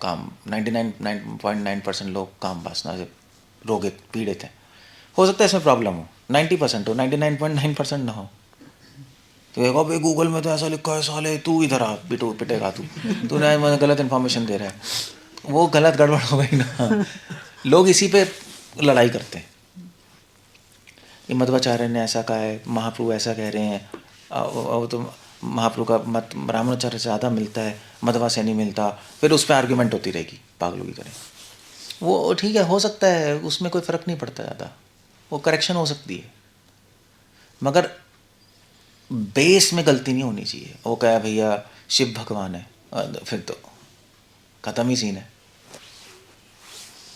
काम 99.9% लोग काम वासना से रोगित पीड़ित हैं। हो सकता है इसमें प्रॉब्लम हो, 90% हो, 99.9% ना हो। तो कहेगा भाई गूगल में तो ऐसा लिखा है, साले तू इधर आ, पिटेगा तूने मुझे गलत इन्फॉर्मेशन दे रहा है। वो गलत गड़बड़ हो गई ना। लोग इसी पे लड़ाई करते हैं, ये मध्वाचार्य ने ऐसा कहा है, महाप्रभु ऐसा कह रहे हैं, वो तो महाप्रभु का मत ब्राह्मणाचार्य से ज़्यादा मिलता है, मध्वा से नहीं मिलता, फिर उस पर आर्ग्यूमेंट होती रहेगी पागलों की तरह। वो ठीक है, हो सकता है, उसमें कोई फ़र्क नहीं पड़ता ज़्यादा, वो करेक्शन हो सकती है, मगर बेस में गलती नहीं होनी चाहिए। वो कहा भैया शिव भगवान है, फिर तो ख़त्म ही सीन है,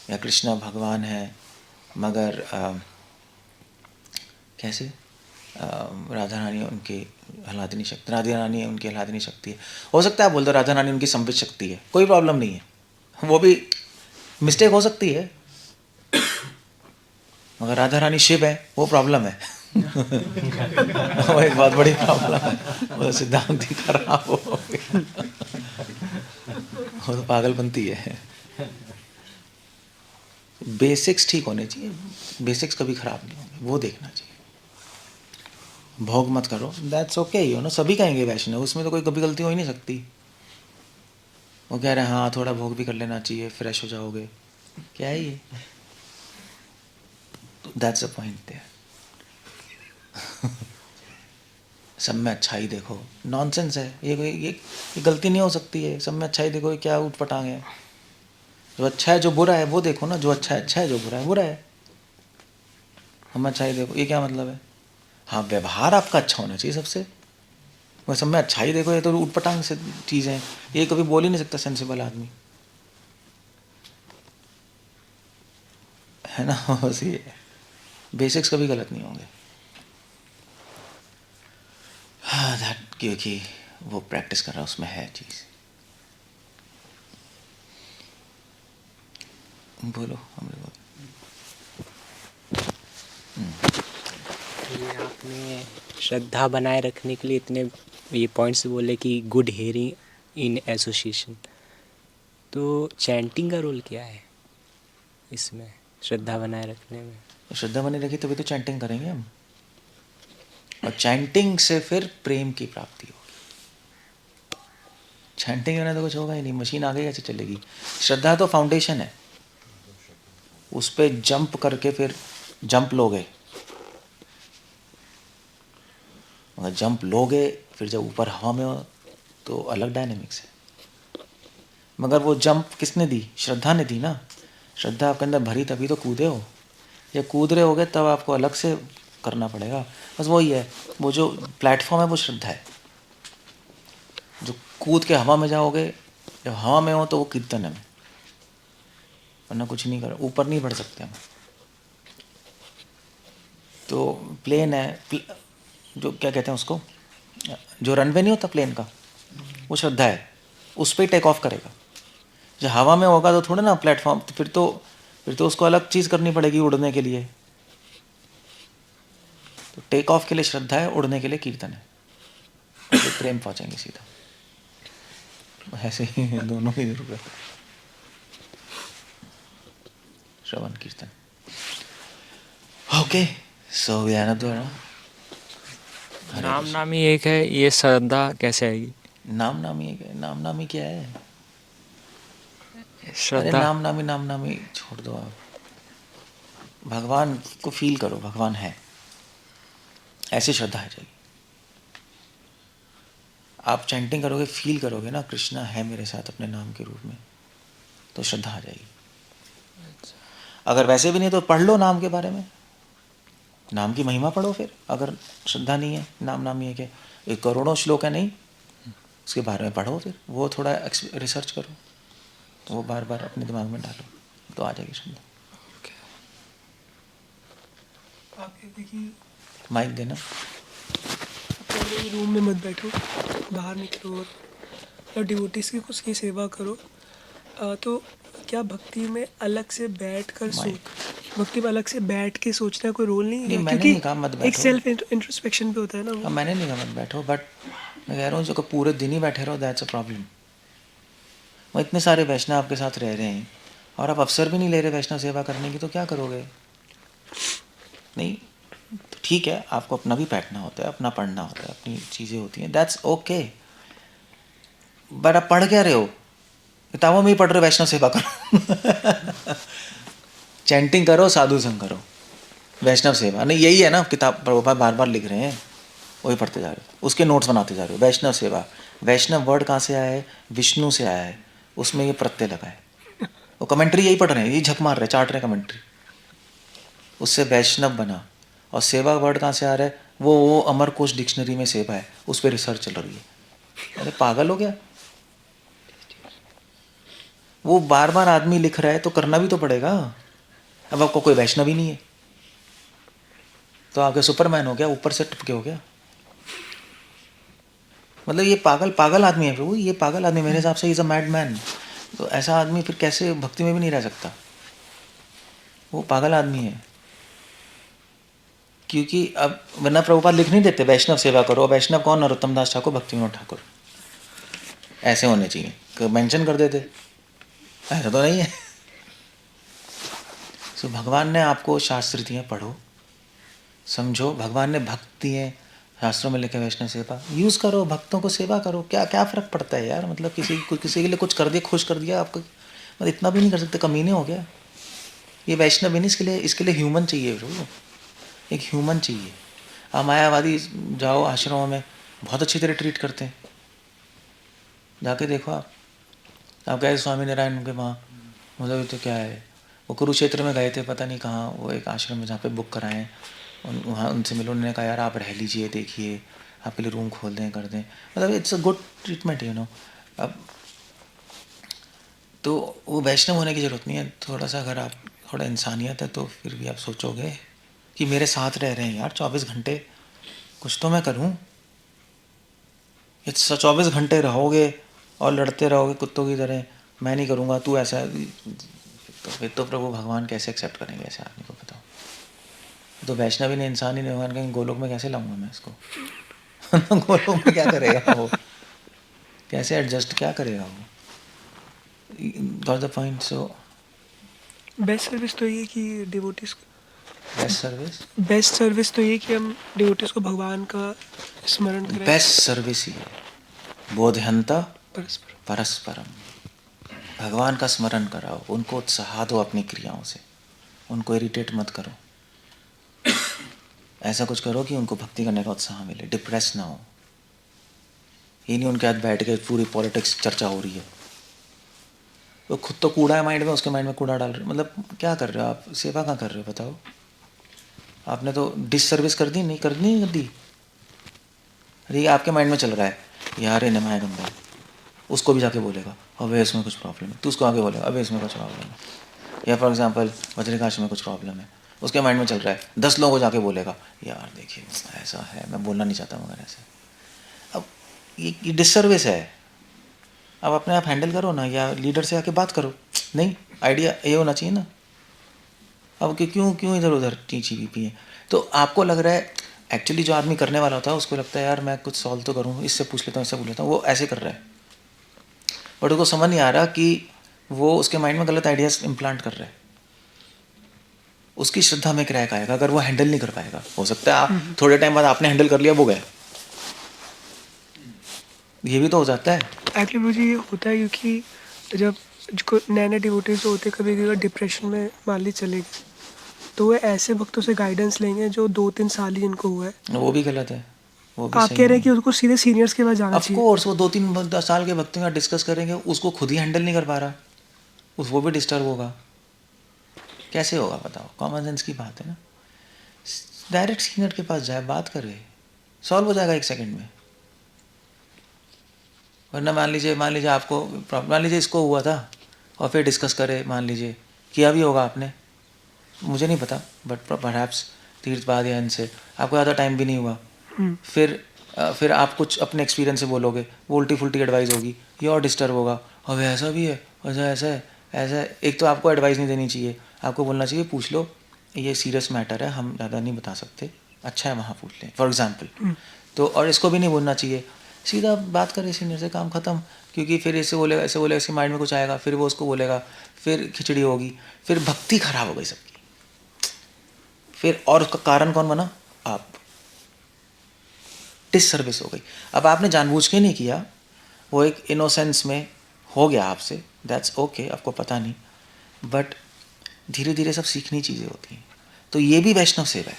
या कृष्णा भगवान है मगर कैसे राधा रानी उनकी हलादनी शक्ति, राधा रानी उनकी हलादनी शक्ति है। हो सकता है आप बोल दो राधा रानी उनकी संबित शक्ति है, कोई प्रॉब्लम नहीं है, वो भी मिस्टेक हो सकती है, मगर राधा रानी शिव है वो प्रॉब्लम है। वो एक बहुत बड़ी प्रॉब्लम है, वो सिद्धांत ही खराब हो गया। वो तो पागलपंती है। बेसिक्स ठीक होने चाहिए, बेसिक्स कभी खराब नहीं होंगे, वो देखना चाहिए। भोग मत करो, दैट्स ओके, यू नो, सभी कहेंगे वैष्णव, उसमें तो कोई कभी गलती हो ही नहीं सकती। वो कह रहे हैं हाँ थोड़ा भोग भी कर लेना चाहिए, फ्रेश हो जाओगे, क्या है ये? That's a point there. सब में अच्छाई देखो, नॉनसेंस है ये गलती नहीं हो सकती है। सब में अच्छाई देखो, ये क्या उठपटांग है? जो अच्छा है जो बुरा है वो देखो ना, जो अच्छा है, जो बुरा है बुरा है। हम अच्छाई देखो, ये क्या मतलब है? हाँ, व्यवहार आपका अच्छा होना चाहिए सबसे, वो सब में अच्छाई देखो, ये तो उठपटांग से चीज़ें हैं, ये कभी बोल ही नहीं सकता सेंसिबल आदमी, है ना। बस ये बेसिक्स कभी गलत नहीं होंगे। हाँ, दैट क्योंकि वो प्रैक्टिस कर रहा है, उसमें है चीज़। बोलो हमने बोलो। ये आपने श्रद्धा बनाए रखने के लिए इतने ये पॉइंट्स बोले कि गुड हियरिंग इन एसोसिएशन, तो चैंटिंग का रोल क्या है इसमें श्रद्धा बनाए रखने में? श्रद्धा बनी रखी तभी तो चैंटिंग करेंगे हम, और चैंटिंग से फिर प्रेम की प्राप्ति होगी। चैंटिंग होने तो कुछ होगा ही नहीं, मशीन आगे कैसे चलेगी? श्रद्धा तो फाउंडेशन है, उस पर जंप करके फिर जंप लोगे, मगर जंप लोगे फिर जब ऊपर हवा में हो तो अलग डायनेमिक्स है। मगर वो जंप किसने दी? श्रद्धा ने दी ना। श्रद्धा आपके अंदर भरी तभी तो कूदे हो, या कूद रहे होगे तब आपको अलग से करना पड़ेगा। बस वही है, वो जो प्लेटफॉर्म है वो श्रद्धा है। जो कूद के हवा में जाओगे, जब हवा में हो तो वो कीर्तन है, वरना कुछ नहीं कर, ऊपर नहीं बढ़ सकते हम। तो प्लेन है, जो क्या कहते हैं उसको, जो रनवे नहीं होता प्लेन का, वो श्रद्धा है, उस पर ही टेक ऑफ करेगा। जब हवा में होगा तो थोड़ा ना प्लेटफॉर्म, तो फिर तो उसको अलग चीज़ करनी पड़ेगी उड़ने के लिए। तो टेक ऑफ के लिए श्रद्धा है, उड़ने के लिए कीर्तन है, तो प्रेम पहुंचेंगे सीधा। ऐसे ही दोनों की जरूरत है, श्रवण कीर्तन। ओके, सो वी आर द्वारा नाम नामी एक है, ये श्रद्धा कैसे आएगी? नाम नामी है, नाम नामी क्या है? अरे श्रद्धा नाम नामी छोड़ दो आप, भगवान को फील करो, भगवान है, ऐसी श्रद्धा है जाएगी। आप चैंटिंग करोगे, फील करोगे ना कृष्णा है मेरे साथ अपने नाम के रूप में, तो श्रद्धा आ जाएगी। अगर वैसे भी नहीं तो पढ़ लो नाम के बारे में, नाम की महिमा पढ़ो फिर। अगर श्रद्धा नहीं है, नाम नामी है क्या, एक करोड़ों श्लोक है नहीं, उसके बारे में पढ़ो फिर, वो थोड़ा रिसर्च करो, वो बार बार अपने दिमाग में डालो, तो आ जाएगी श्रद्धा। आप कहते कि माइक देना। अपने रूम में मत बैठो, बाहर निकलो और डिवोटीज की कुछ की सेवा करो। तो क्या भक्ति में अलग से बैठ कर भक्ति में अलग से बैठ के सोचना कोई रोल नहीं है? नहीं, मैंने क्योंकि नहीं कहा मत एक बैठो। सेल्फ इंट्रोस्पेक्शन पे होता है ना अब वो। मैंने नहीं कहा मत बैठो, बट मैं कह रहा हूँ जो पूरे दिन ही बैठे रहो, दैट्स अ प्रॉब्लम। वो इतने सारे वैष्णव आपके साथ रह रहे हैं और आप अवसर भी नहीं ले रहे वैष्णव सेवा करने की, तो क्या करोगे? नहीं तो ठीक है, आपको अपना भी बैठना होता है, अपना पढ़ना होता है, अपनी चीज़ें होती हैं, दैट्स ओके। बट आप पढ़ क्या रहे हो? किताबों में ही पढ़ रहे हो, वैष्णव सेवा करो। चैंटिंग करो, साधु संग करो, वैष्णव सेवा नहीं, यही है ना। किताब प्रभुपाद बार बार लिख रहे हैं, वही पढ़ते जा रहे हो, उसके नोट्स बनाते जा रहे हो। वैष्णव सेवा, वैष्णव वर्ड कहाँ से आया है? विष्णु से आया है, उसमें ये प्रत्यय लगा है। वो कमेंट्री यही पढ़ रहे हैं, ये झक मार रहे, चाट रहे कमेंट्री, उससे वैष्णव बना। और सेवा वर्ड कहाँ से आ रहा है? वो अमरकोश डिक्शनरी में सेवा है, उस पर रिसर्च चल रही है। अरे पागल हो गया? वो बार बार आदमी लिख रहा है तो करना भी तो पड़ेगा। अब आपको कोई वैष्णव ही नहीं है तो आगे सुपरमैन हो गया, ऊपर से टपके हो गया। मतलब ये पागल आदमी है प्रभु, ये पागल आदमी मेरे हिसाब से इज अ मैड मैन। तो ऐसा आदमी फिर कैसे भक्ति में भी नहीं रह सकता? वो पागल आदमी है। क्योंकि अब वरना प्रभुपाद लिख नहीं देते वैष्णव सेवा करो। वैष्णव कौन? नरोत्तम दास ठाकुर, भक्ति विनोद ठाकुर, ऐसे होने चाहिए, मेंशन कर देते। ऐसा तो नहीं है। सो भगवान ने आपको शास्त्र दिए, पढ़ो समझो। भगवान ने भक्ति है शास्त्रों में लिखे, वैष्णव सेवा यूज़ करो, भक्तों को सेवा करो। क्या क्या फ़र्क पड़ता है यार? मतलब किसी के लिए कुछ कर दिया, खुश कर दिया आपको, मतलब इतना भी नहीं कर सकते, कमीने हो गया। ये वैष्णव भी नहीं, इसके लिए ह्यूमन चाहिए ब्रो, एक ह्यूमन चाहिए। आप मायावादी जाओ आश्रमों में, बहुत अच्छी तरह ट्रीट करते हैं, जाके देखो आप गए स्वामी नारायण के वहाँ, मतलब तो क्या है, वो कुरुक्षेत्र में गए थे, पता नहीं कहाँ, वो एक आश्रम में जहाँ पे बुक कराएं, वहाँ उनसे मिलो। उन्होंने कहा यार आप रह लीजिए, देखिए आपके लिए रूम खोल दें, कर दें, मतलब it's a good treatment you know. अब तो वो वैष्णव होने की ज़रूरत नहीं है। थोड़ा सा अगर आप थोड़ा इंसानियत है तो फिर भी आप सोचोगे कि मेरे साथ रह रहे हैं यार 24 घंटे, कुछ तो मैं करूं। इट्स 24 घंटे रहोगे और लड़ते रहोगे कुत्तों की तरह, मैं नहीं करूंगा, तू ऐसा, तो फिर तो प्रभु भगवान कैसे एक्सेप्ट करेंगे ऐसे आदमी को? बताओ। तो वैष्णव ही नहीं, इंसान ही नहीं, भगवान कहेंगे गोलोक में कैसे लाऊंगा मैं इसको? गोलोक में क्या करेगा वो? कैसे एडजस्ट क्या करेगा वो? Got the point. So best service तो ये कि डिवोटीज बेस्ट सर्विस तो ये कि हम डिवोटीज को भगवान का स्मरण करें। बेस्ट सर्विस ही है बोधयंता परस्पर परस्परम। भगवान का स्मरण कराओ, उनको उत्साह दो अपनी क्रियाओं से, उनको इरिटेट मत करो। ऐसा कुछ करो कि उनको भक्ति करने का उत्साह मिले, डिप्रेस ना हो। ये नहीं उनके हाथ बैठ के पूरी पॉलिटिक्स चर्चा हो रही है, तो खुद तो कूड़ा है माइंड में, उसके माइंड में कूड़ा डाल रहे हो। मतलब क्या कर रहे हो आप? सेवा कहाँ कर रहे हो बताओ? आपने तो डिससर्विस कर दी, नहीं कर दी। अरे आपके माइंड में चल रहा है यार ये नमाया गंदा है, उसको भी जाके बोलेगा अबे इसमें कुछ प्रॉब्लम है, तो उसको आगे बोलेगा अबे इसमें कुछ प्रॉब्लम है। या फॉर एग्जांपल बद्रिकाश में कुछ प्रॉब्लम है, उसके माइंड में चल रहा है, 10 लोगों को जाके बोलेगा यार देखिए ऐसा है, मैं बोलना नहीं चाहता मगर ऐसा। अब ये डिससर्विस है। अब अपने आप हैंडल करो ना, या लीडर से आके बात करो। नहीं, आइडिया ये होना चाहिए ना। अब क्यों इधर उधर टीची पी है? तो आपको लग रहा है एक्चुअली जो आदमी करने वाला होता है उसको लगता है यार मैं कुछ सॉल्व तो करूँ, इससे पूछ लेता हूँ, इससे पूछ लेता हूँ, वो ऐसे कर रहा है। बट उसको समझ नहीं आ रहा कि वो उसके माइंड में गलत आइडियाज इम्प्लांट कर रहा है। उसकी श्रद्धा में क्रैक आएगा अगर वो हैंडल नहीं कर पाएगा। हो सकता है आप थोड़े टाइम बाद आपने हैंडल कर लिया, वो गया, ये भी तो हो जाता है। एक्चुअली मुझे ये होता है क्योंकि जब जो नए नए डिवोटीज होते कभी कभी डिप्रेशन में मान ली चले गए, तो वे ऐसे भक्तों से गाइडेंस लेंगे जो 2-3 साल ही जिनको हुआ है। वो भी गलत है, वो भी आप सही कह रहे हैं नहीं कि उनको सीधे सीनियर्स के पास जाना ऑफ चाहिए। कोर्स। वो 2-3 साल के भक्तों का डिस्कस करेंगे, उसको खुद ही हैंडल नहीं कर पा रहा, वो भी डिस्टर्ब होगा, कैसे होगा बताओ? कॉमन सेंस की बात है ना। डायरेक्ट सीनियर के पास जाए, बात करे, सॉल्व हो जाएगा 1 सेकंड में। वरना मान लीजिए आपको प्रॉब्लम, मान लीजिए इसको हुआ था और फिर डिस्कस करे, मान लीजिए किया भी होगा आपने, मुझे नहीं पता, बट परहैप्स तीर्थपाद या इनसे आपको ज़्यादा टाइम भी नहीं हुआ, फिर आप कुछ अपने एक्सपीरियंस से बोलोगे, वो उल्टी फुल्टी एडवाइस होगी, ये और डिस्टर्ब होगा, और ऐसा भी है, ऐसा है, ऐसा है। एक तो आपको एडवाइस नहीं देनी चाहिए, आपको बोलना चाहिए पूछ लो, ये सीरियस मैटर है, हम ज़्यादा नहीं बता सकते, अच्छा है वहाँ पूछ लें फॉर एग्जाम्पल। तो और इसको भी नहीं बोलना चाहिए, सीधा बात करें सीनियर से, काम ख़त्म। क्योंकि फिर ऐसे बोलेगा इसके माइंड में कुछ आएगा, फिर वो उसको बोलेगा, फिर खिचड़ी होगी, फिर भक्ति खराब हो गई सबकी। फिर और उसका कारण कौन बना? आप। डिससर्विस हो गई। अब आपने जानबूझ के नहीं किया, वो एक इनोसेंस में हो गया आपसे, दैट्स ओके, आपको पता नहीं, बट धीरे धीरे सब सीखनी चीज़ें होती हैं। तो ये भी वैष्णव सेवा है,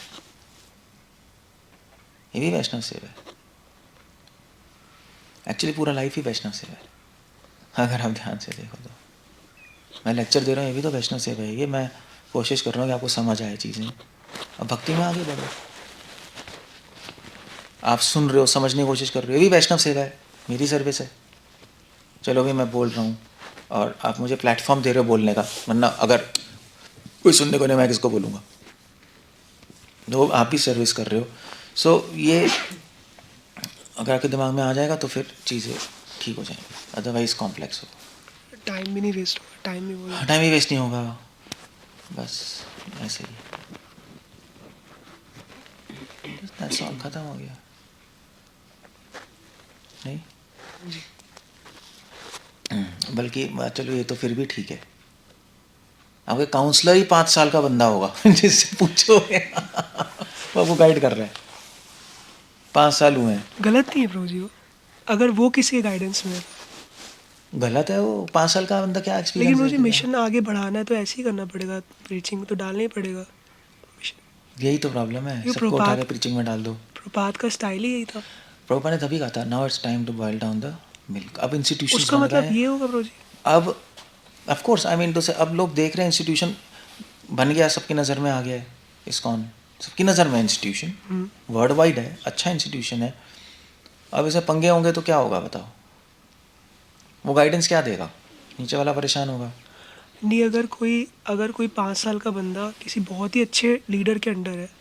ये भी वैष्णव सेवा है। एक्चुअली पूरा लाइफ ही वैष्णव सेवा है, अगर आप ध्यान से देखो तो। मैं लेक्चर दे रहा हूँ, ये भी तो वैष्णव सेवा है। ये मैं कोशिश कर रहा हूँ कि आपको समझ आए चीज़ें, अब भक्ति में आगे बढ़ो। आप सुन रहे हो, समझने की कोशिश कर रहे हो, ये भी वैष्णव सेवा है, मेरी सर्विस है। चलो भी मैं बोल रहा हूँ और आप मुझे प्लेटफॉर्म दे रहे हो बोलने का, वरना अगर कोई सुनने को नहीं, मैं किसको बोलूँगा? तो आप ही सर्विस कर रहे हो। सो ये अगर आपके दिमाग में आ जाएगा तो फिर चीज़ें ठीक हो जाएंगी, अदरवाइज कॉम्प्लेक्स होगा। टाइम भी नहीं वेस्ट होगा, टाइम भी वो टाइम ही वेस्ट नहीं होगा, बस ऐसे ही, दैट्स ऑल, ख़त्म हो गया। नहीं बल्कि चलो ये तो फिर भी ठीक है, आपके काउंसलर ही 5 साल का बंदा होगा जिससे पूछोगे वो आपको गाइड कर रहा है, 5 साल हुए हैं। गलत नहीं है प्रभु जी वो, अगर वो किसी के गाइडेंस में है। गलत है वो, 5 साल का बंदा क्या लेकिन एक्सपीरियंस मुझे है? मिशन आगे बढ़ाना है तो ऐसे ही करना पड़ेगा, प्रीचिंग तो डालना ही पड़ेगा। यही तो प्रॉब्लम है, ये सबको उठा के प्रीचिंग में डाल दो। प्रभात का स्टाइल ही यही था। प्रभुपाद ने तभी कहा था, now it's time to boil down the milk. अब इंस्टीट्यूशन उसका मतलब ये होगा प्रभु जी, अब ऑफ कोर्स आई मीन तो से अब लोग देख रहे हैं, इंस्टीट्यूशन बन गया, सबकी नज़र में आ गया है इस्कॉन, सबकी नज़र में इंस्टीट्यूशन वर्ल्ड वाइड है, अच्छा इंस्टीट्यूशन है। अब इसे पंगे होंगे तो क्या होगा बताओ? वो गाइडेंस क्या देगा? नीचे वाला परेशान होगा। नहीं अगर कोई 5 साल का बंदा किसी बहुत ही अच्छे लीडर के अंडर है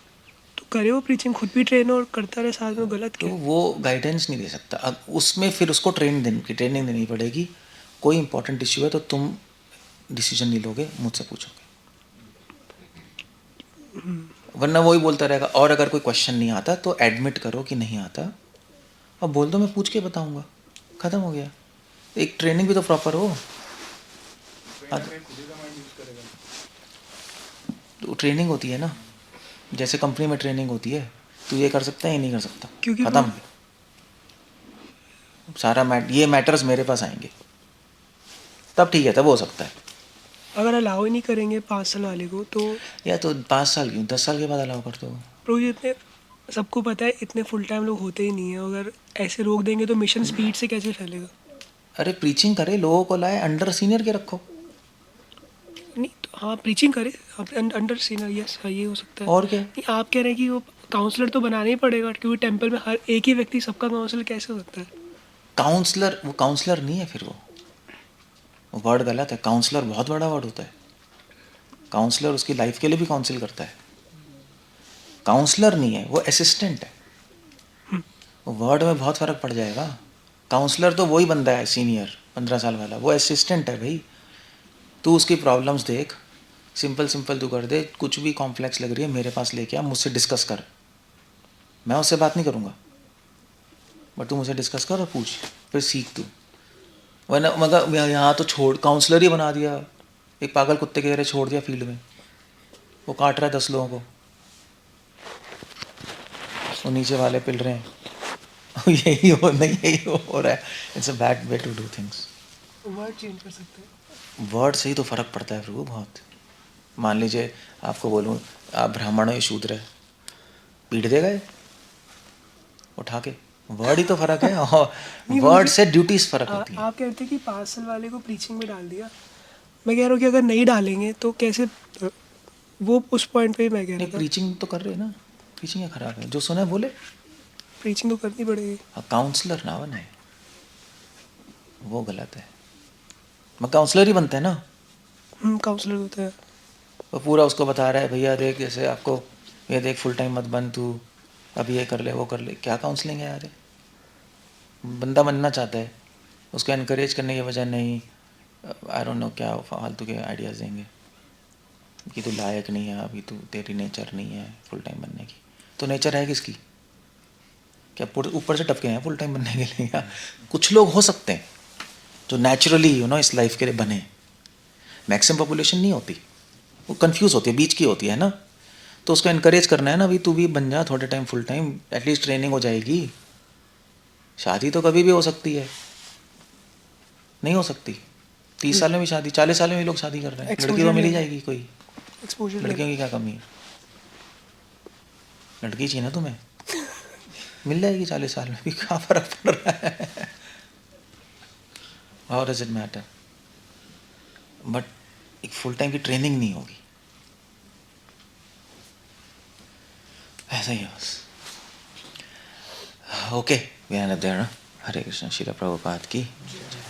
तो करे वो प्रीचिंग, खुद भी ट्रेन और करता रहे साथ में, गलत तो क्या? वो गाइडेंस नहीं दे सकता। अब उसमें फिर उसको ट्रेनिंग देनी पड़ेगी। कोई इंपॉर्टेंट इश्यू है तो तुम डिसीजन नहीं लोगे, मुझसे पूछोगे, वरना वही बोलता रहेगा। और अगर कोई क्वेश्चन नहीं आता तो एडमिट करो कि नहीं आता, अब बोल दो मैं पूछ के बताऊंगा, ख़त्म हो गया। एक ट्रेनिंग भी तो प्रॉपर हो। तो ट्रेनिंग होती है ना, जैसे कंपनी में ट्रेनिंग होती है, तो ये कर सकता है, ये नहीं कर सकता, क्योंकि ख़त्म। सारा ये मैटर्स मेरे पास आएंगे, तब ठीक है, तब हो सकता है। अगर अलाउ ही नहीं करेंगे 5 साल वाले को तो या तो 5 साल क्यों, 10 साल के बाद अलाउ कर दो। प्रभु जी इतने सबको पता है इतने फुल टाइम लोग होते ही नहीं है, अगर ऐसे रोक देंगे तो मिशन स्पीड से कैसे फैलेगा? अरे प्रीचिंग करे, लोगों को लाए, अंडर सीनियर के रखो। नहीं तो हाँ प्रीचिंग करे अंडर सीनियर, यस ये हो सकता है। और क्या? नहीं आप कह रहे हैं कि वो काउंसलर तो बनाना ही पड़ेगा, क्योंकि टेम्पल में हर एक ही व्यक्ति सबका काउंसलर कैसे हो सकता है? काउंसलर, वो काउंसलर नहीं है, फिर वो वर्ड गलत है। काउंसलर बहुत बड़ा वर्ड होता है। काउंसलर उसकी लाइफ के लिए भी काउंसिल करता है, काउंसलर नहीं है वो, असिस्टेंट है। वर्ड में बहुत फ़र्क पड़ जाएगा। काउंसलर तो वही बंदा है सीनियर 15 साल वाला, वो असिस्टेंट है भाई। तू उसकी प्रॉब्लम्स देख, सिंपल तू कर दे, कुछ भी कॉम्प्लेक्स लग रही है मेरे पास लेके आ, मुझसे डिस्कस कर। मैं उससे बात नहीं करूँगा, बट तू मुझसे डिस्कस कर और पूछ, फिर सीख तू। वरना मगर यहाँ तो छोड़, काउंसलर ही बना दिया, एक पागल कुत्ते के तरह छोड़ दिया फील्ड में, वो काट रहा है 10 लोगों को, वो नीचे वाले पिल रहे हैं तो यही हो रहा है. It's a bad way to do things. Word change कर सकते हैं. वर्ड से ही तो फर्क पड़ता है प्रभु बहुत. मान लीजिए आपको बोलूँ आप ब्राह्मण हो या शूद्र है, पीट देगा ये उठा के. वर्ड ही तो फर्क है. और वर्ड से ड्यूटीज फर्क होती है. आप कहते हैं कि पार्सल वाले को प्रीचिंग में डाल दिया. मैं कह रहा हूँ कि अगर नहीं डालेंगे तो कैसे, वो उस पॉइंट पे मैं कह नहीं, रहा था. प्रीचिंग तो कर रहे हैं ना. प्रीचिंग क्या खराब है? जो सुना है बोले. प्रीचिंग तो करनी पड़ेगी. काउंसलर ना बने, वो गलत है. मैं काउंसलर ही बनते हैं ना. काउंसलर होता है. वो पूरा उसको बता रहा है भैया देख जैसे आपको ये देख फुल टाइम मत बन तू, अब ये कर ले वो कर ले. क्या काउंसलिंग है यार? बंदा बनना चाहता है, उसको इनकरेज करने की वजह नहीं. आई डोंट नो क्या फालतू के आइडियाज़ देंगे कि तू लायक नहीं है, अभी तू तेरी नेचर नहीं है फुल टाइम बनने की. तो नेचर है किसकी? क्या ऊपर से टपके हैं फुल टाइम बनने के लिए? या कुछ लोग हो सकते हैं जो नेचुरली इस लाइफ के लिए बने. मैक्सिमम पॉपुलेशन नहीं होती, वो कंफ्यूज होती है, बीच की होती है ना. तो उसको इनकरेज करना है ना, अभी तू भी बन जा थोड़े time full time, at least training हो जाएगी. शादी तो कभी भी हो सकती है, नहीं हो सकती. 30 साल में भी शादी, 40 साल में भी लोग शादी कर रहे हैं. लड़की तो मिल ही जाएगी कोई. एक्सपोजर. लड़कियों की क्या कमी है? लड़की चाहिए ना तुम्हें, मिल जाएगी 40 साल में भी. क्या फर्क पड़ रहा है? How does it matter? But एक फुल टाइम की ट्रेनिंग नहीं होगी. ऐसा ही है बस. Okay, we end up there. Hare Krishna. Srila Prabhupada की जय.